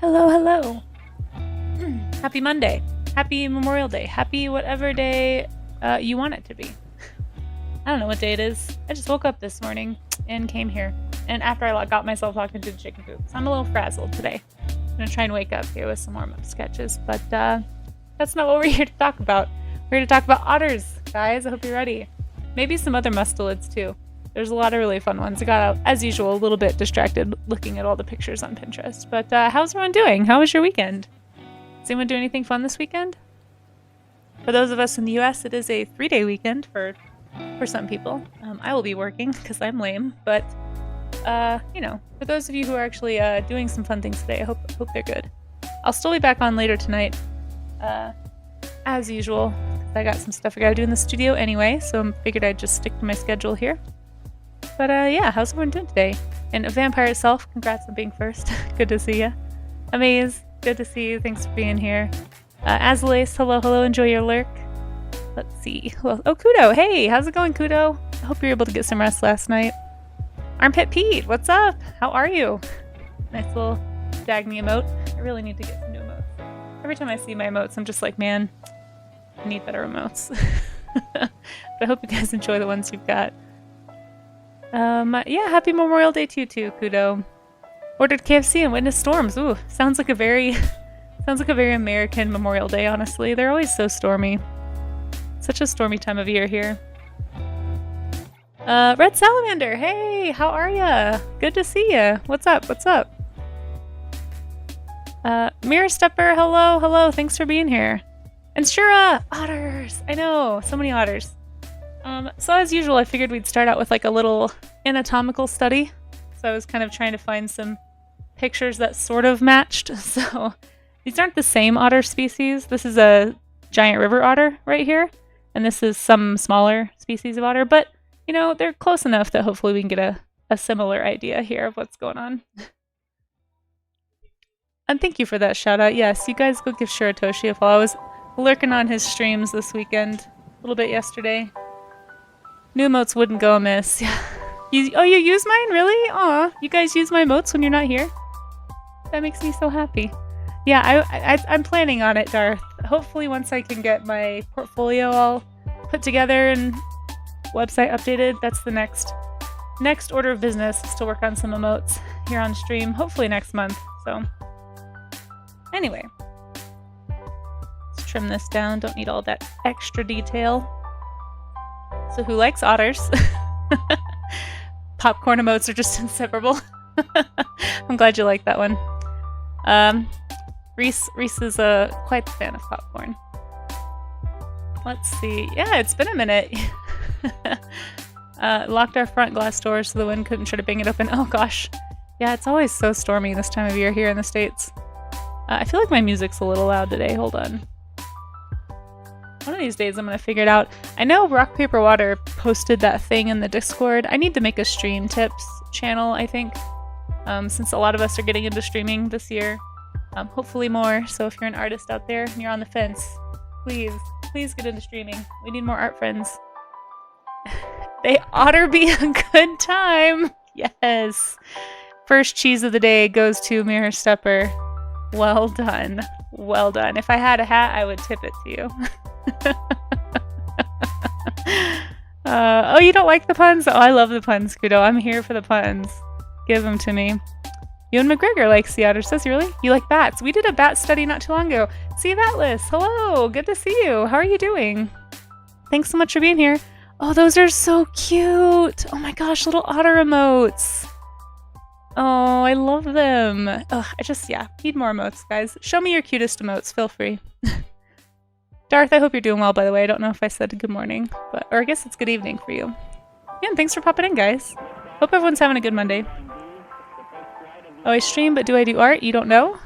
Hello, hello. Happy Monday. Happy Memorial Day. Happy whatever day you want it to be. I don't know what day it is. I just woke up this morning and came here. And after I got myself locked into the chicken coop. So I'm a little frazzled today. I'm going to try and wake up here with some warm-up sketches. But that's not what we're here to talk about. We're here to talk about otters, guys. I hope you're ready. Maybe some other mustelids too. There's a lot of really fun ones. I got, as usual, a little bit distracted looking at all the pictures on Pinterest. But how's everyone doing? How was your weekend? Does anyone do anything fun this weekend? For those of us in the US, it is a 3-day weekend for some people. I will be working because I'm lame. But, you know, for those of you who are actually doing some fun things today, I hope they're good. I'll still be back on later tonight, as usual. I got some stuff I gotta do in the studio anyway, so I figured I'd just stick to my schedule here. But yeah, how's everyone doing today? And Vampire itself, congrats on being first. Good to see you. Amaze, good to see you. Thanks for being here. Azalace, hello, enjoy your lurk. Let's see. Well, oh, Kudo, hey, how's it going, Kudo? I hope you're able to get some rest last night. Armpit Pete, what's up? How are you? Nice little Dagny emote. I really need to get some new emotes. Every time I see my emotes, I'm just like, man, I need better emotes. But I hope you guys enjoy the ones you've got. Yeah, happy Memorial Day to you too, Kudo. Ordered KFC and witnessed storms. Ooh, sounds like a very American Memorial Day, honestly. They're always so stormy. Such a stormy time of year here. Red Salamander, hey, how are ya? Good to see ya. What's up? Mirror Stepper, hello, thanks for being here. And Shura, otters! I know, so many otters. So as usual, I figured we'd start out with like a little anatomical study. So I was kind of trying to find some pictures that sort of matched. So these aren't the same otter species. This is a giant river otter right here. And this is some smaller species of otter. But, you know, they're close enough that hopefully we can get a similar idea here of what's going on. And thank you for that shout out. Yes, you guys go give Shiratoshi a follow. I was lurking on his streams this weekend. A little bit yesterday. New emotes wouldn't go amiss. Yeah. You use mine? Really? Aw, you guys use my emotes when you're not here? That makes me so happy. Yeah, I'm planning on it, Darth. Hopefully once I can get my portfolio all put together and website updated, that's the next order of business, is to work on some emotes here on stream. Hopefully next month, so. Anyway. Let's trim this down. Don't need all that extra detail. So who likes otters? Popcorn emotes are just inseparable. I'm glad you like that one. Reese is quite the fan of popcorn. Let's see. Yeah, it's been a minute. Locked our front glass doors so the wind couldn't try to bang it open. Oh gosh. Yeah, it's always so stormy this time of year here in the States. I feel like my music's a little loud today. Hold on. One of these days I'm going to figure it out. I know Rock Paper Water posted that thing in the Discord. I need to make a stream tips channel, I think, since a lot of us are getting into streaming this year. Hopefully more. So if you're an artist out there and you're on the fence, please get into streaming. We need more art friends. They oughter be a good time. Yes. First cheese of the day goes to Mirror Stepper. Well done. Well done. If I had a hat, I would tip it to you. Oh, you don't like the puns? Oh, I love the puns, Kudo. I'm here for the puns. Give them to me. Ewan McGregor likes the otters. Says, really? You like bats? We did a bat study not too long ago. See Atlas. Hello. Good to see you. How are you doing? Thanks so much for being here. Oh, those are so cute. Oh my gosh, little otter emotes. Oh, I love them. Ugh, yeah, need more emotes, guys. Show me your cutest emotes. Feel free. Darth, I hope you're doing well, by the way. I don't know if I said good morning, or I guess it's good evening for you. Yeah, and thanks for popping in, guys. Hope everyone's having a good Monday. Oh, I stream, but do I do art? You don't know?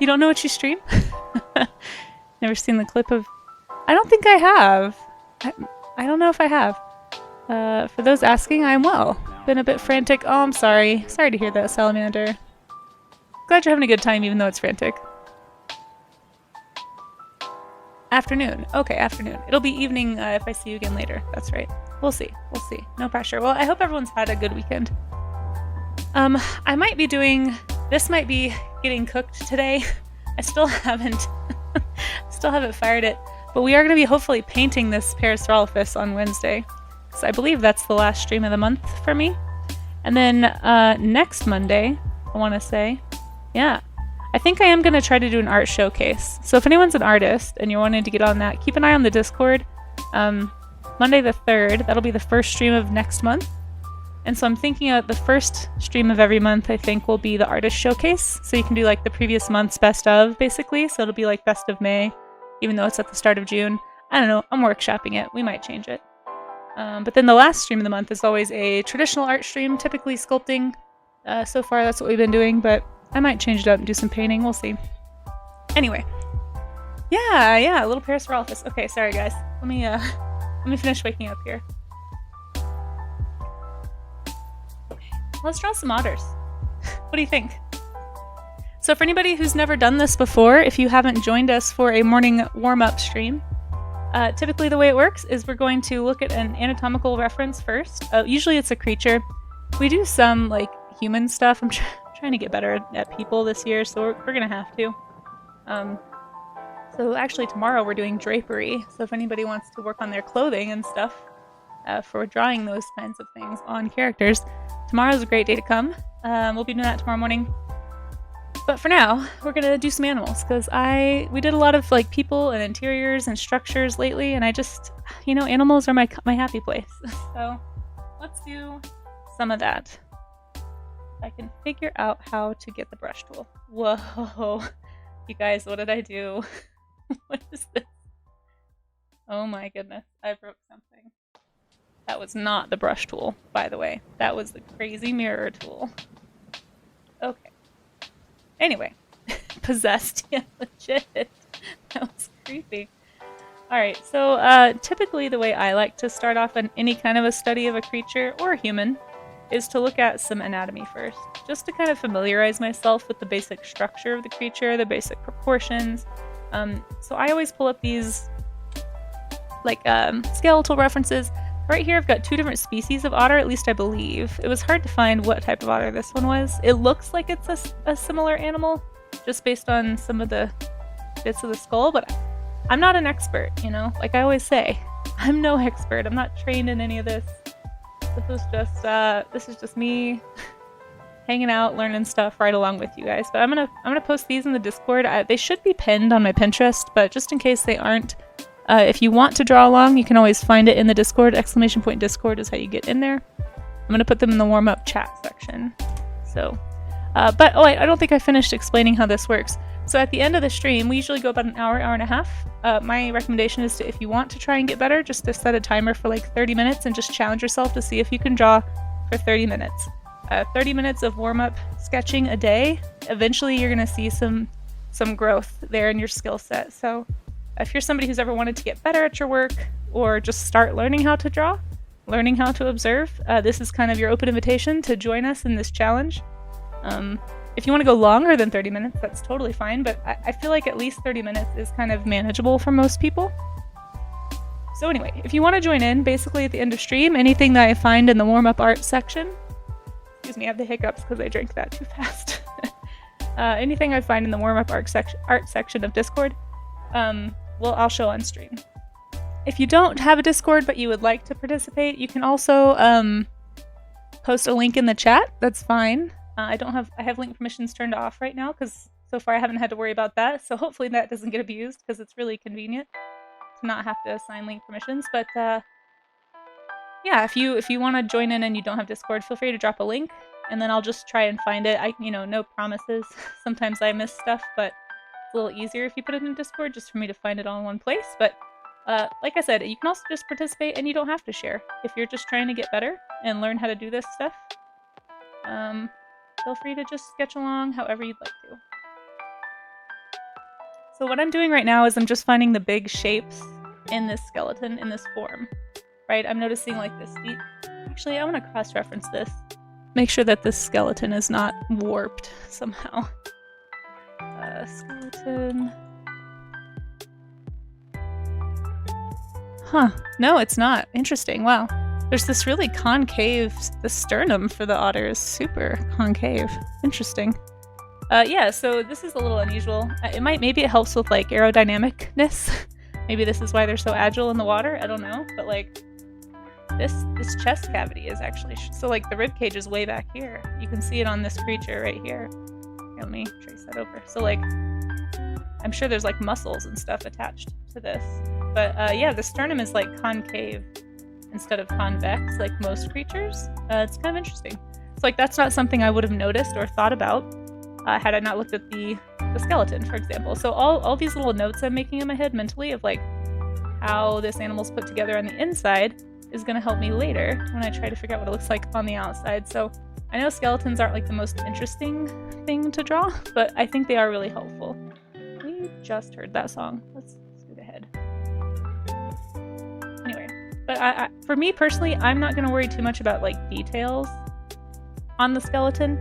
You don't know what you stream? Never seen the clip of... I don't think I have. I don't know if I have. For those asking, I'm well. Been a bit frantic. Oh, I'm sorry. Sorry to hear that, Salamander. Glad you're having a good time, even though it's frantic. Afternoon. Okay, afternoon. It'll be evening if I see you again later. That's right. We'll see. We'll see. No pressure. Well, I hope everyone's had a good weekend. I might be doing This might be getting cooked today. I still haven't fired it, but we are going to be hopefully painting this Parasaurolophus on Wednesday. So I believe that's the last stream of the month for me. And then next Monday, I want to say, yeah, I think I am going to try to do an art showcase. So if anyone's an artist and you're wanting to get on that, keep an eye on the Discord. Monday the 3rd, that'll be the first stream of next month. And so I'm thinking of the first stream of every month, I think, will be the artist showcase. So you can do like the previous month's best of, basically. So it'll be like best of May, even though it's at the start of June. I don't know, I'm workshopping it. We might change it. But then the last stream of the month is always a traditional art stream, typically sculpting. So far, that's what we've been doing, but I might change it up and do some painting. We'll see. Anyway. Yeah, a little Parasaurolophus. Okay, sorry guys. Let me finish waking up here. Okay, let's draw some otters. What do you think? So for anybody who's never done this before, if you haven't joined us for a morning warm-up stream, typically the way it works is we're going to look at an anatomical reference first. Usually it's a creature. We do some like human stuff. I'm trying to get better at people this year, so we're gonna have to. So actually tomorrow we're doing drapery. So if anybody wants to work on their clothing and stuff for drawing those kinds of things on characters, tomorrow's a great day to come. We'll be doing that tomorrow morning. But for now, we're gonna do some animals because we did a lot of like people and interiors and structures lately, and I just, animals are my happy place. So let's do some of that. I can figure out how to get the brush tool. Whoa, you guys, what did I do? What is this? Oh my goodness, I broke something. That was not the brush tool, by the way. That was the crazy mirror tool. Okay. Anyway, possessed, yeah, legit. That was creepy. Alright, so typically the way I like to start off in any kind of a study of a creature or a human is to look at some anatomy first, just to kind of familiarize myself with the basic structure of the creature, the basic proportions. So I always pull up these like skeletal references. Right here I've got 2 different species of otter, at least I believe. It was hard to find what type of otter this one was. It looks like it's a similar animal, just based on some of the bits of the skull, but I'm not an expert, Like I always say, I'm no expert. I'm not trained in any of this. This is just me hanging out, learning stuff right along with you guys. But I'm gonna post these in the Discord. They should be pinned on my Pinterest, but just in case they aren't, if you want to draw along, you can always find it in the Discord. ! Discord is how you get in there. I'm gonna put them in the warm-up chat section. So, but I don't think I finished explaining how this works. So at the end of the stream, we usually go about an hour and a half. My recommendation is if you want to try and get better, just to set a timer for like 30 minutes and just challenge yourself to see if you can draw for 30 minutes. 30 minutes of warm-up sketching a day. Eventually you're going to see some growth there in your skill set. So if you're somebody who's ever wanted to get better at your work or just start learning how to draw, learning how to observe, this is kind of your open invitation to join us in this challenge. If you want to go longer than 30 minutes, that's totally fine, but I feel like at least 30 minutes is kind of manageable for most people. So anyway, if you want to join in, basically at the end of stream, anything that I find in the warm-up art section, excuse me, I have the hiccups because I drank that too fast. Anything I find in the warm-up art section of Discord, I'll show on stream. If you don't have a Discord but you would like to participate, you can also post a link in the chat. That's fine. I have link permissions turned off right now because so far I haven't had to worry about that. So hopefully that doesn't get abused because it's really convenient to not have to assign link permissions. But yeah, if you want to join in and you don't have Discord, feel free to drop a link and then I'll just try and find it. No promises. Sometimes I miss stuff, but it's a little easier if you put it in Discord just for me to find it all in one place. But like I said, you can also just participate and you don't have to share. If you're just trying to get better and learn how to do this stuff, feel free to just sketch along however you'd like to. So what I'm doing right now is I'm just finding the big shapes in this skeleton, in this form. Right? I'm noticing like this. Actually, I want to cross-reference this. Make sure that this skeleton is not warped somehow. Skeleton. Huh. No, it's not. Interesting. Wow. There's this really concave, the sternum for the otter is super concave. Interesting. Yeah, so this is a little unusual. Maybe it helps with like aerodynamicness. Maybe this is why they're so agile in the water. I don't know, but like this chest cavity is actually so like the rib cage is way back here. You can see it on this creature right here. Here, let me trace that over. So like I'm sure there's like muscles and stuff attached to this. But yeah, the sternum is like concave instead of convex like most creatures. It's kind of interesting. So like that's not something I would have noticed or thought about had I not looked at the skeleton, for example. So all these little notes I'm making in my head mentally of like how this animal's put together on the inside is going to help me later when I try to figure out what it looks like on the outside. So I know skeletons aren't like the most interesting thing to draw, but I think they are really helpful. We just heard that song. Let's scoot ahead. Anyway, but for me personally, I'm not going to worry too much about like details on the skeleton.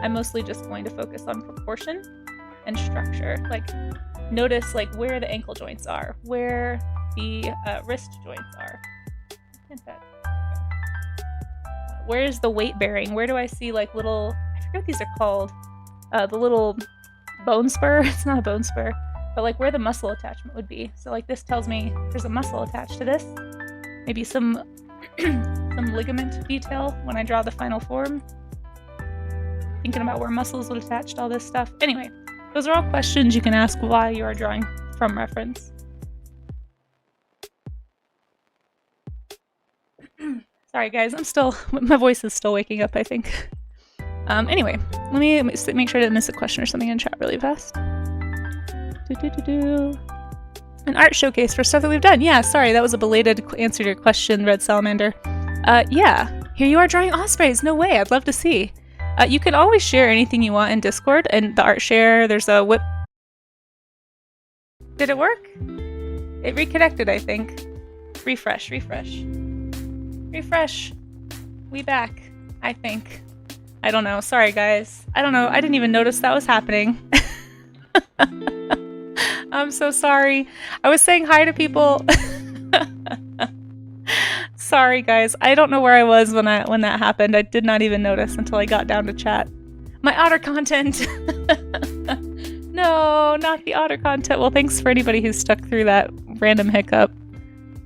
I'm mostly just going to focus on proportion and structure. Like notice like where the ankle joints are, where the wrist joints are. Where's the weight bearing? Where do I see like little, I forget what these are called, the little bone spur. It's not a bone spur, but like where the muscle attachment would be. So like this tells me there's a muscle attached to this. Maybe some ligament detail when I draw the final form. Thinking about where muscles would attach to all this stuff. Anyway, those are all questions you can ask while you are drawing from reference. Sorry guys, my voice is still waking up, I think. Anyway, let me make sure I didn't miss a question or something in chat really fast. An art showcase for stuff that we've done. Yeah, sorry, that was a belated answer to your question, Red Salamander. Yeah, here you are drawing ospreys. No way, I'd love to see. You can always share anything you want in Discord, and the art share, there's a whip. Did it work? It reconnected, I think. Refresh. We back, I think. I don't know. Sorry, guys. I don't know. I didn't even notice that was happening. I'm so sorry. I was saying hi to people. Sorry, guys. I don't know where I was when that happened. I did not even notice until I got down to chat. My otter content. No, not the otter content. Well, thanks for anybody who stuck through that random hiccup.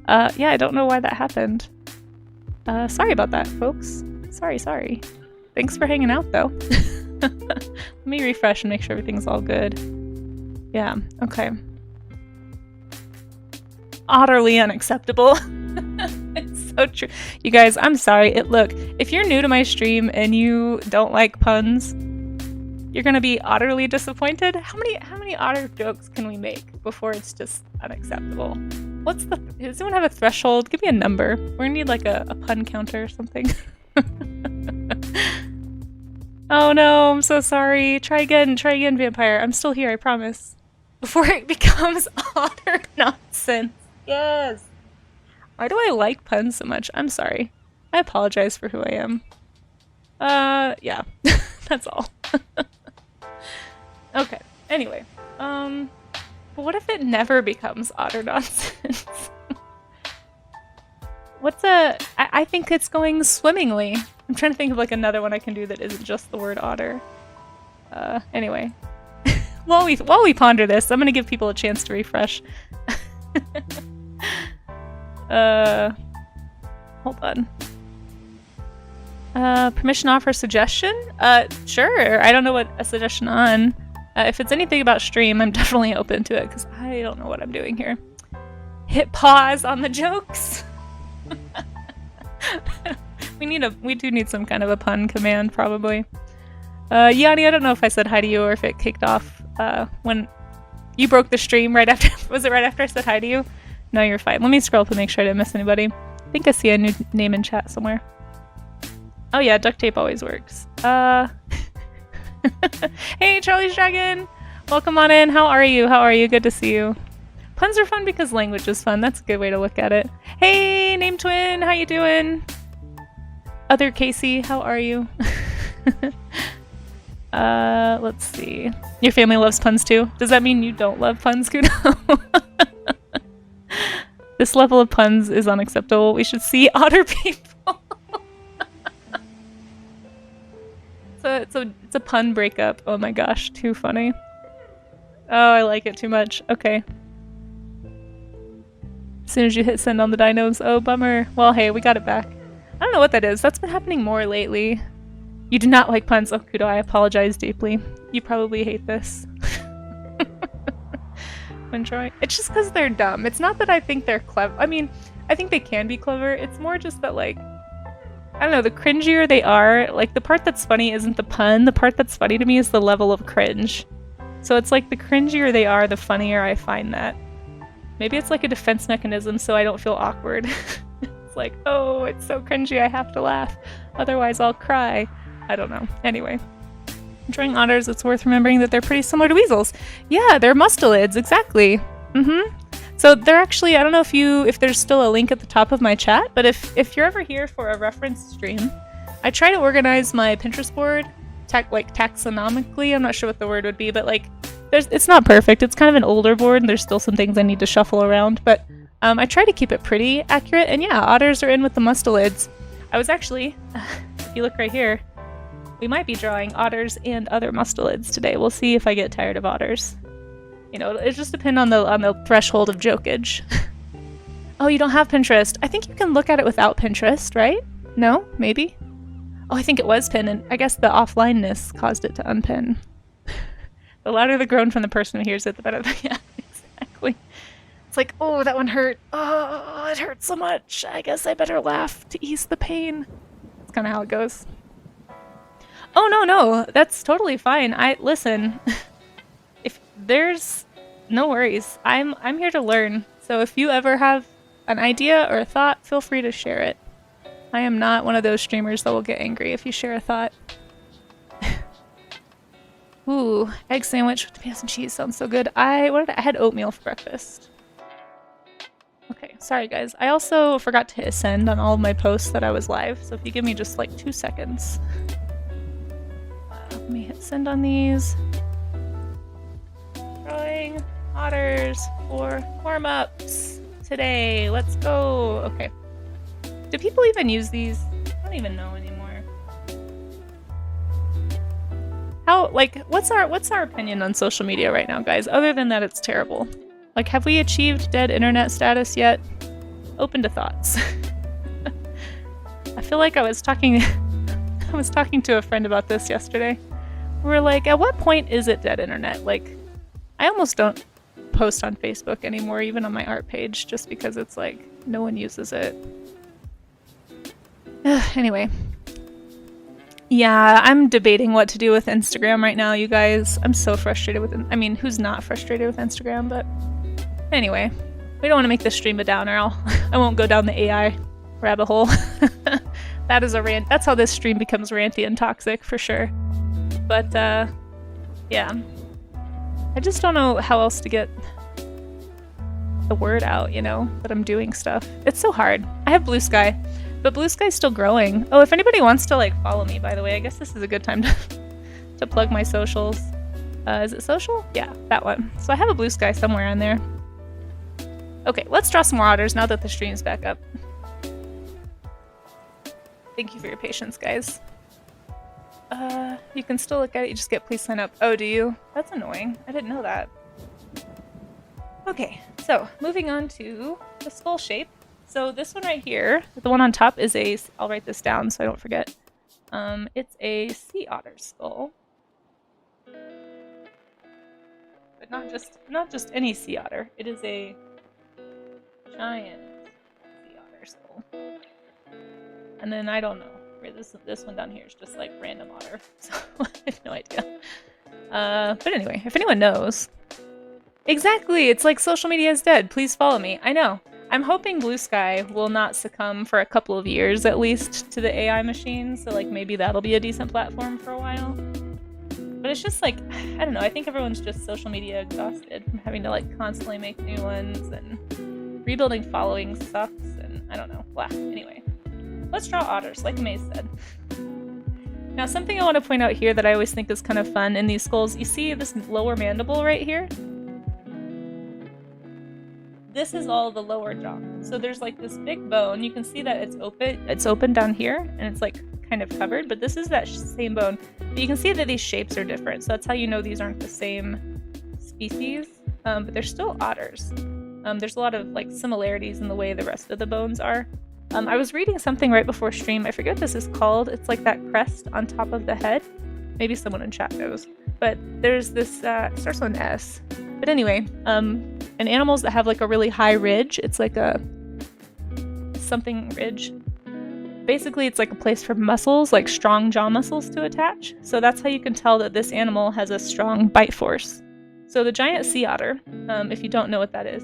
Yeah, I don't know why that happened. Sorry about that, folks. Sorry. Thanks for hanging out, though. Let me refresh and make sure everything's all good. Yeah, okay. Utterly unacceptable. It's so true. You guys, I'm sorry. Look, if you're new to my stream and you don't like puns, you're gonna be utterly disappointed. How many otter jokes can we make before it's just unacceptable? Does anyone have a threshold? Give me a number. We're gonna need like a pun counter or something. Oh no, I'm so sorry. Try again, vampire. I'm still here, I promise. Before it becomes otter nonsense. Yes. Why do I like puns so much? I'm sorry. I apologize for who I am. Yeah. That's all. Okay. Anyway. But what if it never becomes otter nonsense? I think it's going swimmingly. I'm trying to think of like another one I can do that isn't just the word otter. Anyway. While we ponder this, I'm gonna give people a chance to refresh. Hold on. Permission to offer a suggestion? Sure. I don't know what a suggestion on. If it's anything about stream, I'm definitely open to it because I don't know what I'm doing here. Hit pause on the jokes. We do need some kind of a pun command, probably. Yanni, I don't know if I said hi to you or if it kicked off when you broke the stream right after. Was it right after I said hi to you? No, you're fine. Let me scroll up and make sure I didn't miss anybody. I think I see a new name in chat somewhere. Oh yeah, duct tape always works. Hey, Charlie's Dragon! Welcome on in. How are you? Good to see you. Puns are fun because language is fun. That's a good way to look at it. Hey, Name Twin! How you doing? Other Casey, how are you? Let's see. Your family loves puns too? Does that mean you don't love puns, Kudo? This level of puns is unacceptable. We should see otter people. It's a pun breakup. Oh my gosh, too funny. Oh, I like it too much. Okay. As soon as you hit send on the dinos, oh bummer. Well, hey, we got it back. I don't know what that is. That's been happening more lately. You do not like puns. Oh, Kudo, I apologize deeply. You probably hate this. When trying. It's just because they're dumb. It's not that I think they're clever. I mean, I think they can be clever. It's more just that, like, I don't know, the cringier they are, like, the part that's funny isn't the pun. The part that's funny to me is the level of cringe. So it's like the cringier they are, the funnier I find that. Maybe it's like a defense mechanism so I don't feel awkward. It's like, oh, it's so cringy, I have to laugh. Otherwise I'll cry. I don't know. Anyway. Drawing otters, it's worth remembering that they're pretty similar to weasels. Yeah, they're mustelids, exactly. So they're actually, I don't know if there's still a link at the top of my chat, but if you're ever here for a reference stream, I try to organize my Pinterest board, taxonomically, I'm not sure what the word would be, but like, it's not perfect. It's kind of an older board, and there's still some things I need to shuffle around, but I try to keep it pretty accurate, and yeah, otters are in with the mustelids. I was actually, if you look right here, we might be drawing otters and other mustelids today. We'll see if I get tired of otters. You know, it just depends on the threshold of jokage. Oh, you don't have Pinterest. I think you can look at it without Pinterest, right? No? Maybe? Oh, I think it was pinned, and I guess the offlineness caused it to unpin. The louder the groan from the person who hears it, the better. Yeah, exactly. It's like, oh, that one hurt. Oh, it hurts so much. I guess I better laugh to ease the pain. That's kind of how it goes. Oh, no, that's totally fine. Listen, if there's no worries, I'm here to learn. So if you ever have an idea or a thought, feel free to share it. I am not one of those streamers that will get angry if you share a thought. Ooh, egg sandwich with tomatoes and cheese sounds so good. I had oatmeal for breakfast. Okay, sorry guys. I also forgot to hit send on all of my posts that I was live, so if you give me just like 2 seconds. Let me hit send on these. Drawing otters for warm-ups today. Let's go. Okay. Do people even use these? I don't even know anymore. How, like, what's our opinion on social media right now, guys? Other than that, it's terrible. Like, have we achieved dead internet status yet? Open to thoughts. I feel like I was talking to a friend about this yesterday. We're like, at what point is it dead internet? Like, I almost don't post on Facebook anymore, even on my art page, just because it's like, no one uses it. Anyway. Yeah, I'm debating what to do with Instagram right now, you guys. I'm so frustrated with it. I mean, who's not frustrated with Instagram? But anyway, we don't want to make this stream a downer. I won't go down the AI rabbit hole. That is a rant. That's how this stream becomes ranty and toxic, for sure. But, yeah. I just don't know how else to get the word out, you know, that I'm doing stuff. It's so hard. I have Blue Sky, but Blue Sky's still growing. Oh, if anybody wants to, like, follow me, by the way, I guess this is a good time to plug my socials. Is it social? Yeah, that one. So I have a Blue Sky somewhere on there. Okay, let's draw some more otters now that the stream's back up. Thank you for your patience, guys. You can still look at it, you just get please sign up. Oh, do you? That's annoying. I didn't know that. Okay, so moving on to the skull shape. So this one right here, the one on top is I'll write this down so I don't forget. It's a sea otter skull. But not just any sea otter. It is a giant sea otter skull. And then I don't know. This one down here is just like random otter, so I have no idea. But anyway, if anyone knows. Exactly, it's like social media is dead. Please follow me. I know. I'm hoping Blue Sky will not succumb for a couple of years at least to the AI machine, so like maybe that'll be a decent platform for a while. But it's just like, I don't know, I think everyone's just social media exhausted from having to like constantly make new ones, and rebuilding following sucks, and I don't know. Blah. Anyway. Let's draw otters, like May said. Now, something I want to point out here that I always think is kind of fun in these skulls, you see this lower mandible right here? This is all the lower jaw. So there's like this big bone. You can see that it's open down here, and it's like kind of covered, but this is that same bone. But you can see that these shapes are different, so that's how you know these aren't the same species, but they're still otters. There's a lot of like similarities in the way the rest of the bones are. I was reading something right before stream. I forget what this is called. It's like that crest on top of the head. Maybe someone in chat knows. But there's this, it starts with an S. But anyway, in animals that have like a really high ridge, it's like a something ridge. Basically, it's like a place for muscles, like strong jaw muscles to attach. So that's how you can tell that this animal has a strong bite force. So the giant sea otter, if you don't know what that is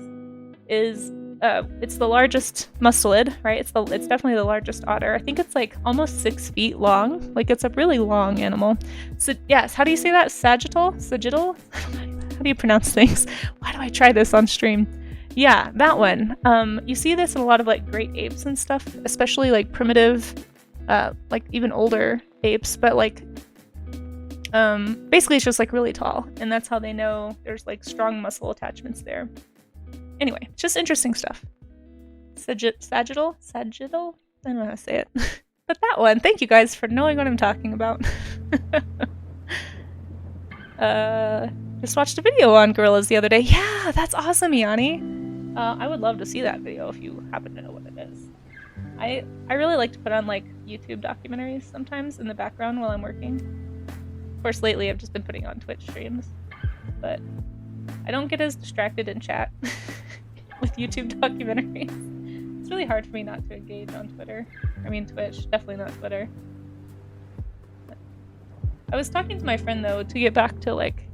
it's the largest mustelid, right? It's definitely the largest otter. I think it's like almost 6 feet long. Like it's a really long animal. So yes, how do you say that? Sagittal? How do you pronounce things? Why do I try this on stream? Yeah, that one. You see this in a lot of like great apes and stuff, especially like primitive, like even older apes, but like basically it's just like really tall, and that's how they know there's like strong muscle attachments there. Anyway, just interesting stuff. Sagittal? I don't know how to say it. But that one, thank you guys for knowing what I'm talking about. Just watched a video on gorillas the other day. Yeah, that's awesome, Yanni. I would love to see that video if you happen to know what it is. I really like to put on like YouTube documentaries sometimes in the background while I'm working. Of course, lately I've just been putting on Twitch streams, but I don't get as distracted in chat with YouTube documentaries. It's really hard for me not to engage on Twitter. I mean Twitch, definitely not Twitter. But I was talking to my friend though to get back to like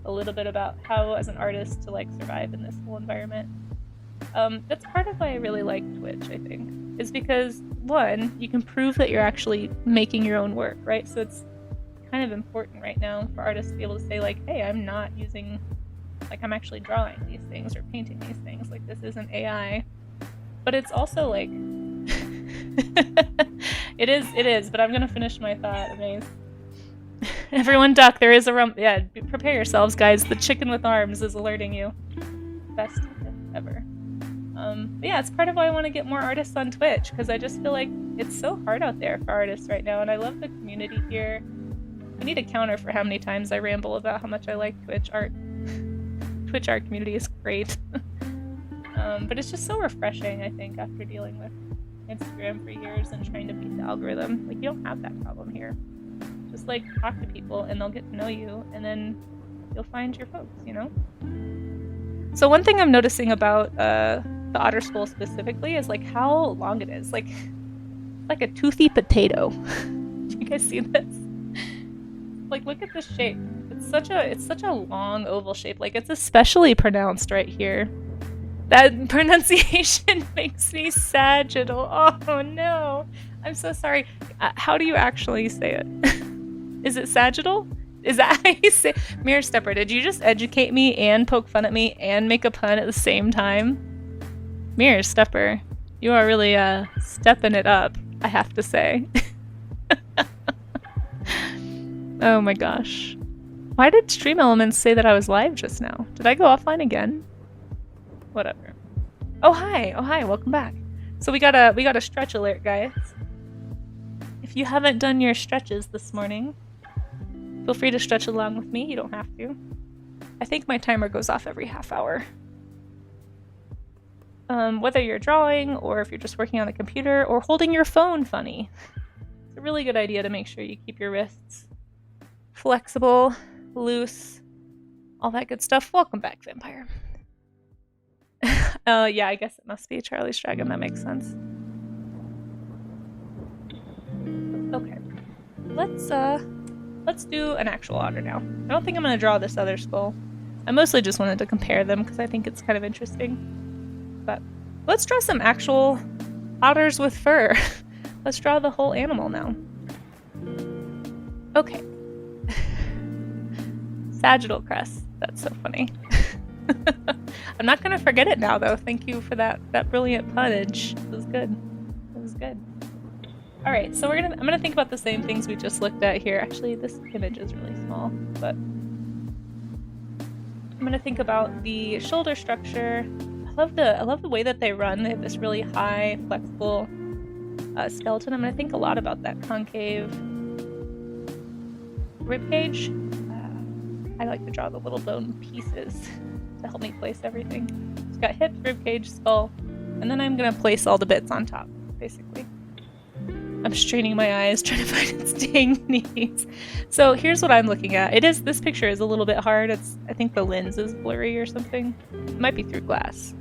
a little bit about how as an artist to like survive in this whole environment. That's part of why I really like Twitch, I think, is because one, you can prove that you're actually making your own work, right? So it's kind of important right now for artists to be able to say like, hey, I'm not using, like I'm actually drawing these things or painting these things, like this isn't AI. But it's also like it is, but I'm gonna finish my thought, Amaze. Everyone duck, there is a yeah, prepare yourselves guys, the chicken with arms is alerting you. Best tip ever. But yeah, it's part of why I want to get more artists on Twitch, because I just feel like it's so hard out there for artists right now, and I love the community here. I need a counter for how many times I ramble about how much I like Twitch art. Twitch art community is great. But it's just so refreshing, I think, after dealing with Instagram for years and trying to beat the algorithm. Like, you don't have that problem here. Just, like, talk to people and they'll get to know you, and then you'll find your folks, you know? So one thing I'm noticing about the otter skull specifically is, like, how long it is. Like a toothy potato. Do you guys see this? Like, look at this shape. It's such a long oval shape. Like, it's especially pronounced right here. That pronunciation makes me sagittal. Oh no, I'm so sorry. How do you actually say it? Is it sagittal? Is that how you say? Mirror Stepper, did you just educate me and poke fun at me and make a pun at the same time? Mirror Stepper, you are really stepping it up, I have to say. Oh my gosh. Why did Stream Elements say that I was live just now? Did I go offline again? Whatever. Oh hi, welcome back. So we got a stretch alert, guys. If you haven't done your stretches this morning, feel free to stretch along with me. You don't have to. I think my timer goes off every half hour. Whether you're drawing or if you're just working on the computer or holding your phone funny, it's a really good idea to make sure you keep your wrists flexible, loose, all that good stuff. Welcome back, Vampire. Yeah, I guess it must be Charlie's Dragon. That makes sense. Okay. Let's do an actual otter now. I don't think I'm gonna draw this other skull. I mostly just wanted to compare them because I think it's kind of interesting. But let's draw some actual otters with fur. Let's draw the whole animal now. Okay. Sagittal crest. That's so funny. I'm not gonna forget it now, though. Thank you for that brilliant punnage. It was good. It was good. All right, so I'm gonna think about the same things we just looked at here. Actually, this image is really small, but I'm gonna think about the shoulder structure. I love the way that they run. They have this really high, flexible skeleton, I'm going to think a lot about that concave ribcage. I like to draw the little bone pieces to help me place everything. It's got hips, ribcage, skull, and then I'm going to place all the bits on top, basically. I'm straining my eyes trying to find its dang knees. So here's what I'm looking at. This picture is a little bit hard. I think the lens is blurry or something. It might be through glass.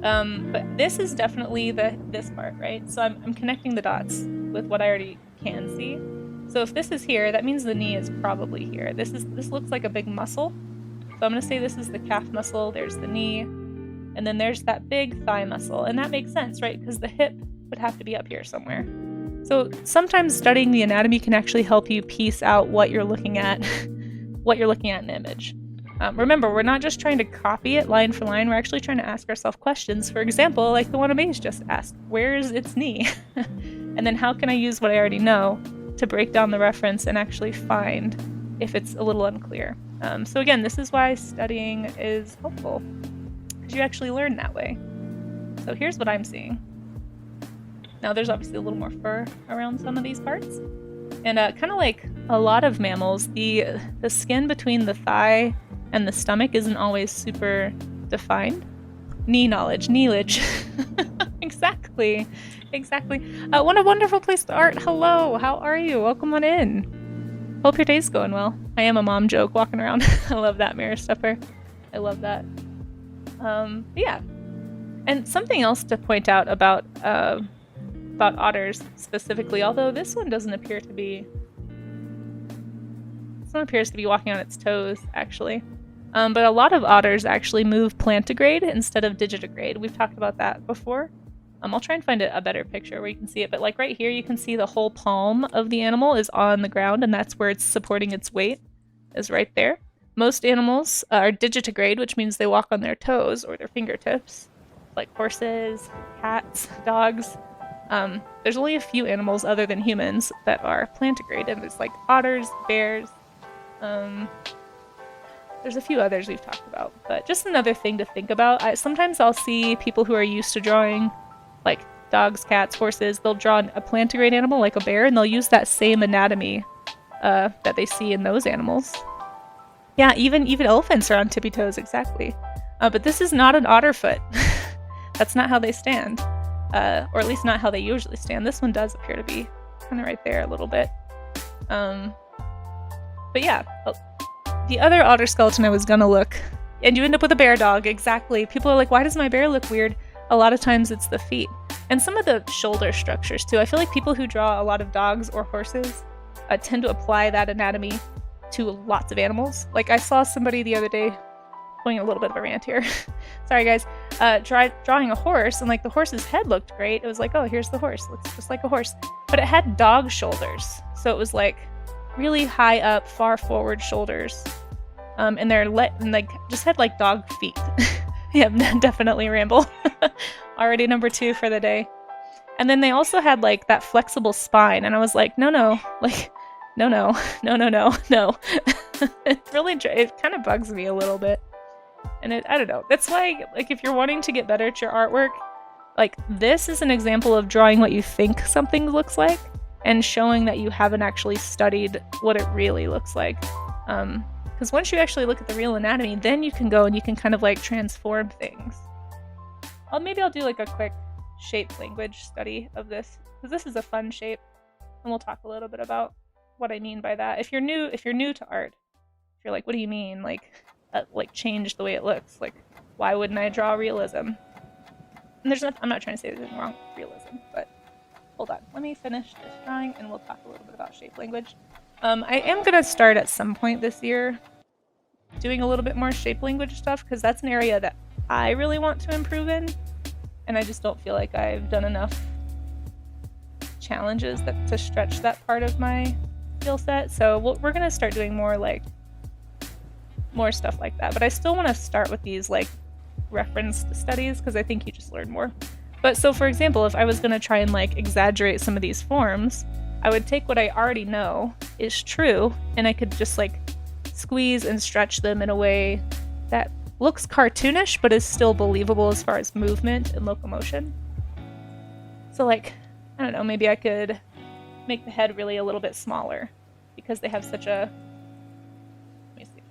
But this is definitely this part, right? So I'm connecting the dots with what I already can see. So if this is here, that means the knee is probably here. This looks like a big muscle. So I'm gonna say this is the calf muscle, there's the knee, and then there's that big thigh muscle. And that makes sense, right? Because the hip would have to be up here somewhere. So sometimes studying the anatomy can actually help you piece out what you're looking at, in an image. Remember, we're not just trying to copy it line for line, we're actually trying to ask ourselves questions. For example, like the one Amaze just asked, where is its knee? And then how can I use what I already know to break down the reference and actually find if it's a little unclear? So again, this is why studying is helpful, because you actually learn that way. So here's what I'm seeing. Now there's obviously a little more fur around some of these parts. And kind of like a lot of mammals, the skin between the thigh and the stomach isn't always super defined. Knee knowledge, kneelage. Exactly. What a wonderful place to art. Hello, how are you? Welcome on in. Hope your day's going well. I am a mom joke walking around. I love that mirror stuffer. I love that. Yeah. And something else to point out about otters specifically, although this one doesn't appear to be... This one appears to be walking on its toes, actually. But a lot of otters actually move plantigrade instead of digitigrade. We've talked about that before. I'll try and find a better picture where you can see it, but like right here you can see the whole palm of the animal is on the ground, and that's where it's supporting its weight, is right there. Most animals are digitigrade, which means they walk on their toes or their fingertips, like horses, cats, dogs. There's only a few animals other than humans that are plantigrade, and there's like otters, bears, there's a few others we've talked about, but just another thing to think about. Sometimes I'll see people who are used to drawing like dogs, cats, horses, they'll draw a plantigrade animal like a bear, and they'll use that same anatomy that they see in those animals. Yeah, even elephants are on tippy toes, exactly. But this is not an otter foot. That's not how they stand. Or at least not how they usually stand. This one does appear to be kind of right there a little bit. But yeah, the other otter skeleton I was gonna look, and you end up with a bear dog, exactly. People are like, why does my bear look weird? A lot of times it's the feet. And some of the shoulder structures too. I feel like people who draw a lot of dogs or horses tend to apply that anatomy to lots of animals. Like I saw somebody the other day, going a little bit of a rant here. Sorry guys. Drawing a horse, and like the horse's head looked great. It was like, oh, here's the horse. Looks just like a horse. But it had dog shoulders. So it was like really high up, far forward shoulders. And they're like just had like dog feet. Yeah, definitely ramble. Already number 2 for the day. And then they also had like that flexible spine, and I was like, no. It really, it kind of bugs me a little bit. And I don't know. That's why, like, if you're wanting to get better at your artwork, like, this is an example of drawing what you think something looks like and showing that you haven't actually studied what it really looks like. Because once you actually look at the real anatomy, then you can go and you can kind of, like, transform things. Maybe I'll do, like, a quick shape language study of this, because this is a fun shape, and we'll talk a little bit about what I mean by that. If you're new to art, if you're like, what do you mean? Like change the way it looks. Like, why wouldn't I draw realism? And I'm not trying to say there's anything wrong with realism, but hold on. Let me finish this drawing and we'll talk a little bit about shape language. I am going to start at some point this year doing a little bit more shape language stuff, because that's an area that I really want to improve in, and I just don't feel like I've done enough challenges to stretch that part of my skill set. So we're going to start doing more stuff like that, but I still want to start with these like reference studies, because I think you just learn more. But so for example, if I was going to try and like exaggerate some of these forms, I would take what I already know is true, and I could just like squeeze and stretch them in a way that looks cartoonish but is still believable as far as movement and locomotion. So like, I don't know, maybe I could make the head really a little bit smaller because they have such a, let me see.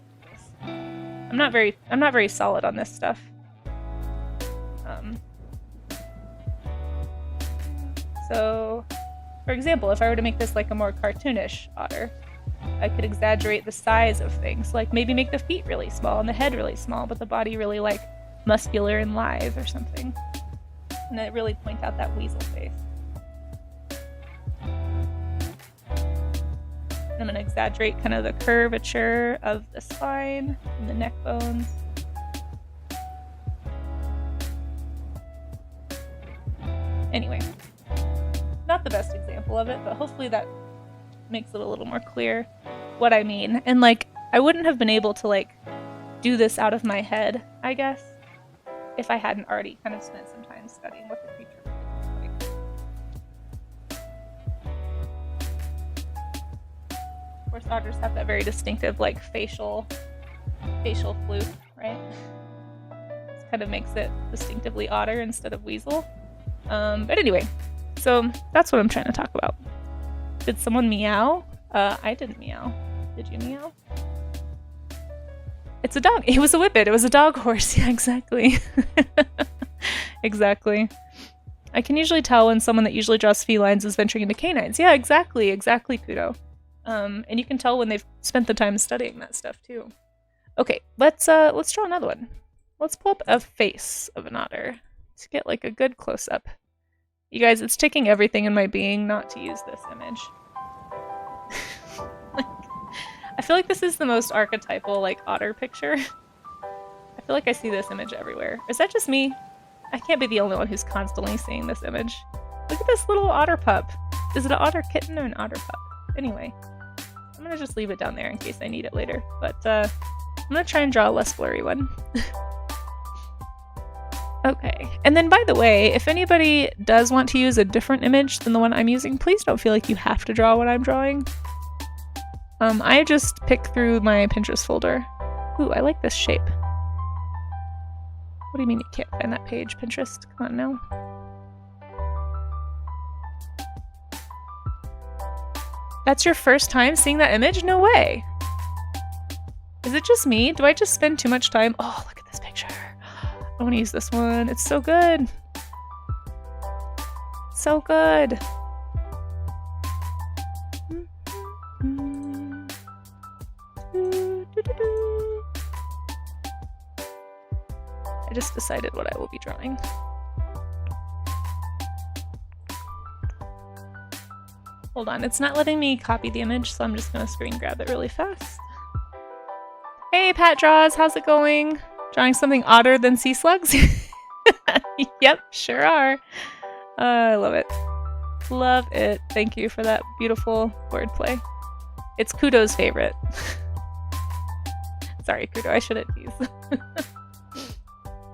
I'm not very solid on this stuff. So, for example, if I were to make this like a more cartoonish otter, I could exaggerate the size of things, like maybe make the feet really small and the head really small, but the body really like muscular and lithe or something. And then really point out that weasel face. I'm going to exaggerate kind of the curvature of the spine and the neck bones. Anyway, not the best example of it, but hopefully that makes it a little more clear what I mean. And like, I wouldn't have been able to like do this out of my head, I guess, if I hadn't already kind of spent some time studying what the creature would look like. Of course, otters have that very distinctive like facial flute, right? This kind of makes it distinctively otter instead of weasel. But anyway, so that's what I'm trying to talk about. Did someone meow? I didn't meow. Did you meow? It's a dog. It was a whippet. It was a dog horse. Yeah, exactly. Exactly. I can usually tell when someone that usually draws felines is venturing into canines. Yeah, exactly. Exactly, Kudo. And you can tell when they've spent the time studying that stuff too. Okay, let's draw another one. Let's pull up a face of an otter to get like a good close-up. You guys, it's taking everything in my being not to use this image. Like, I feel like this is the most archetypal, like, otter picture. I feel like I see this image everywhere. Is that just me? I can't be the only one who's constantly seeing this image. Look at this little otter pup. Is it an otter kitten or an otter pup? Anyway, I'm gonna just leave it down there in case I need it later. But, I'm gonna try and draw a less blurry one. Okay, and then by the way, if anybody does want to use a different image than the one I'm using, please don't feel like you have to draw what I'm drawing. I just pick through my Pinterest folder. Ooh, I like this shape. What do you mean you can't find that page, Pinterest? Come on now. That's your first time seeing that image? No way! Is it just me? Do I just spend too much time? Oh, look at this picture. I want to use this one. It's so good. So good. I just decided what I will be drawing. Hold on, it's not letting me copy the image, so I'm just gonna screen grab it really fast. Hey, Pat Draws, how's it going? Drawing something odder than sea slugs? Yep, sure are. I love it. Love it. Thank you for that beautiful wordplay. It's Kudo's favorite. Sorry, Kudo, I shouldn't tease.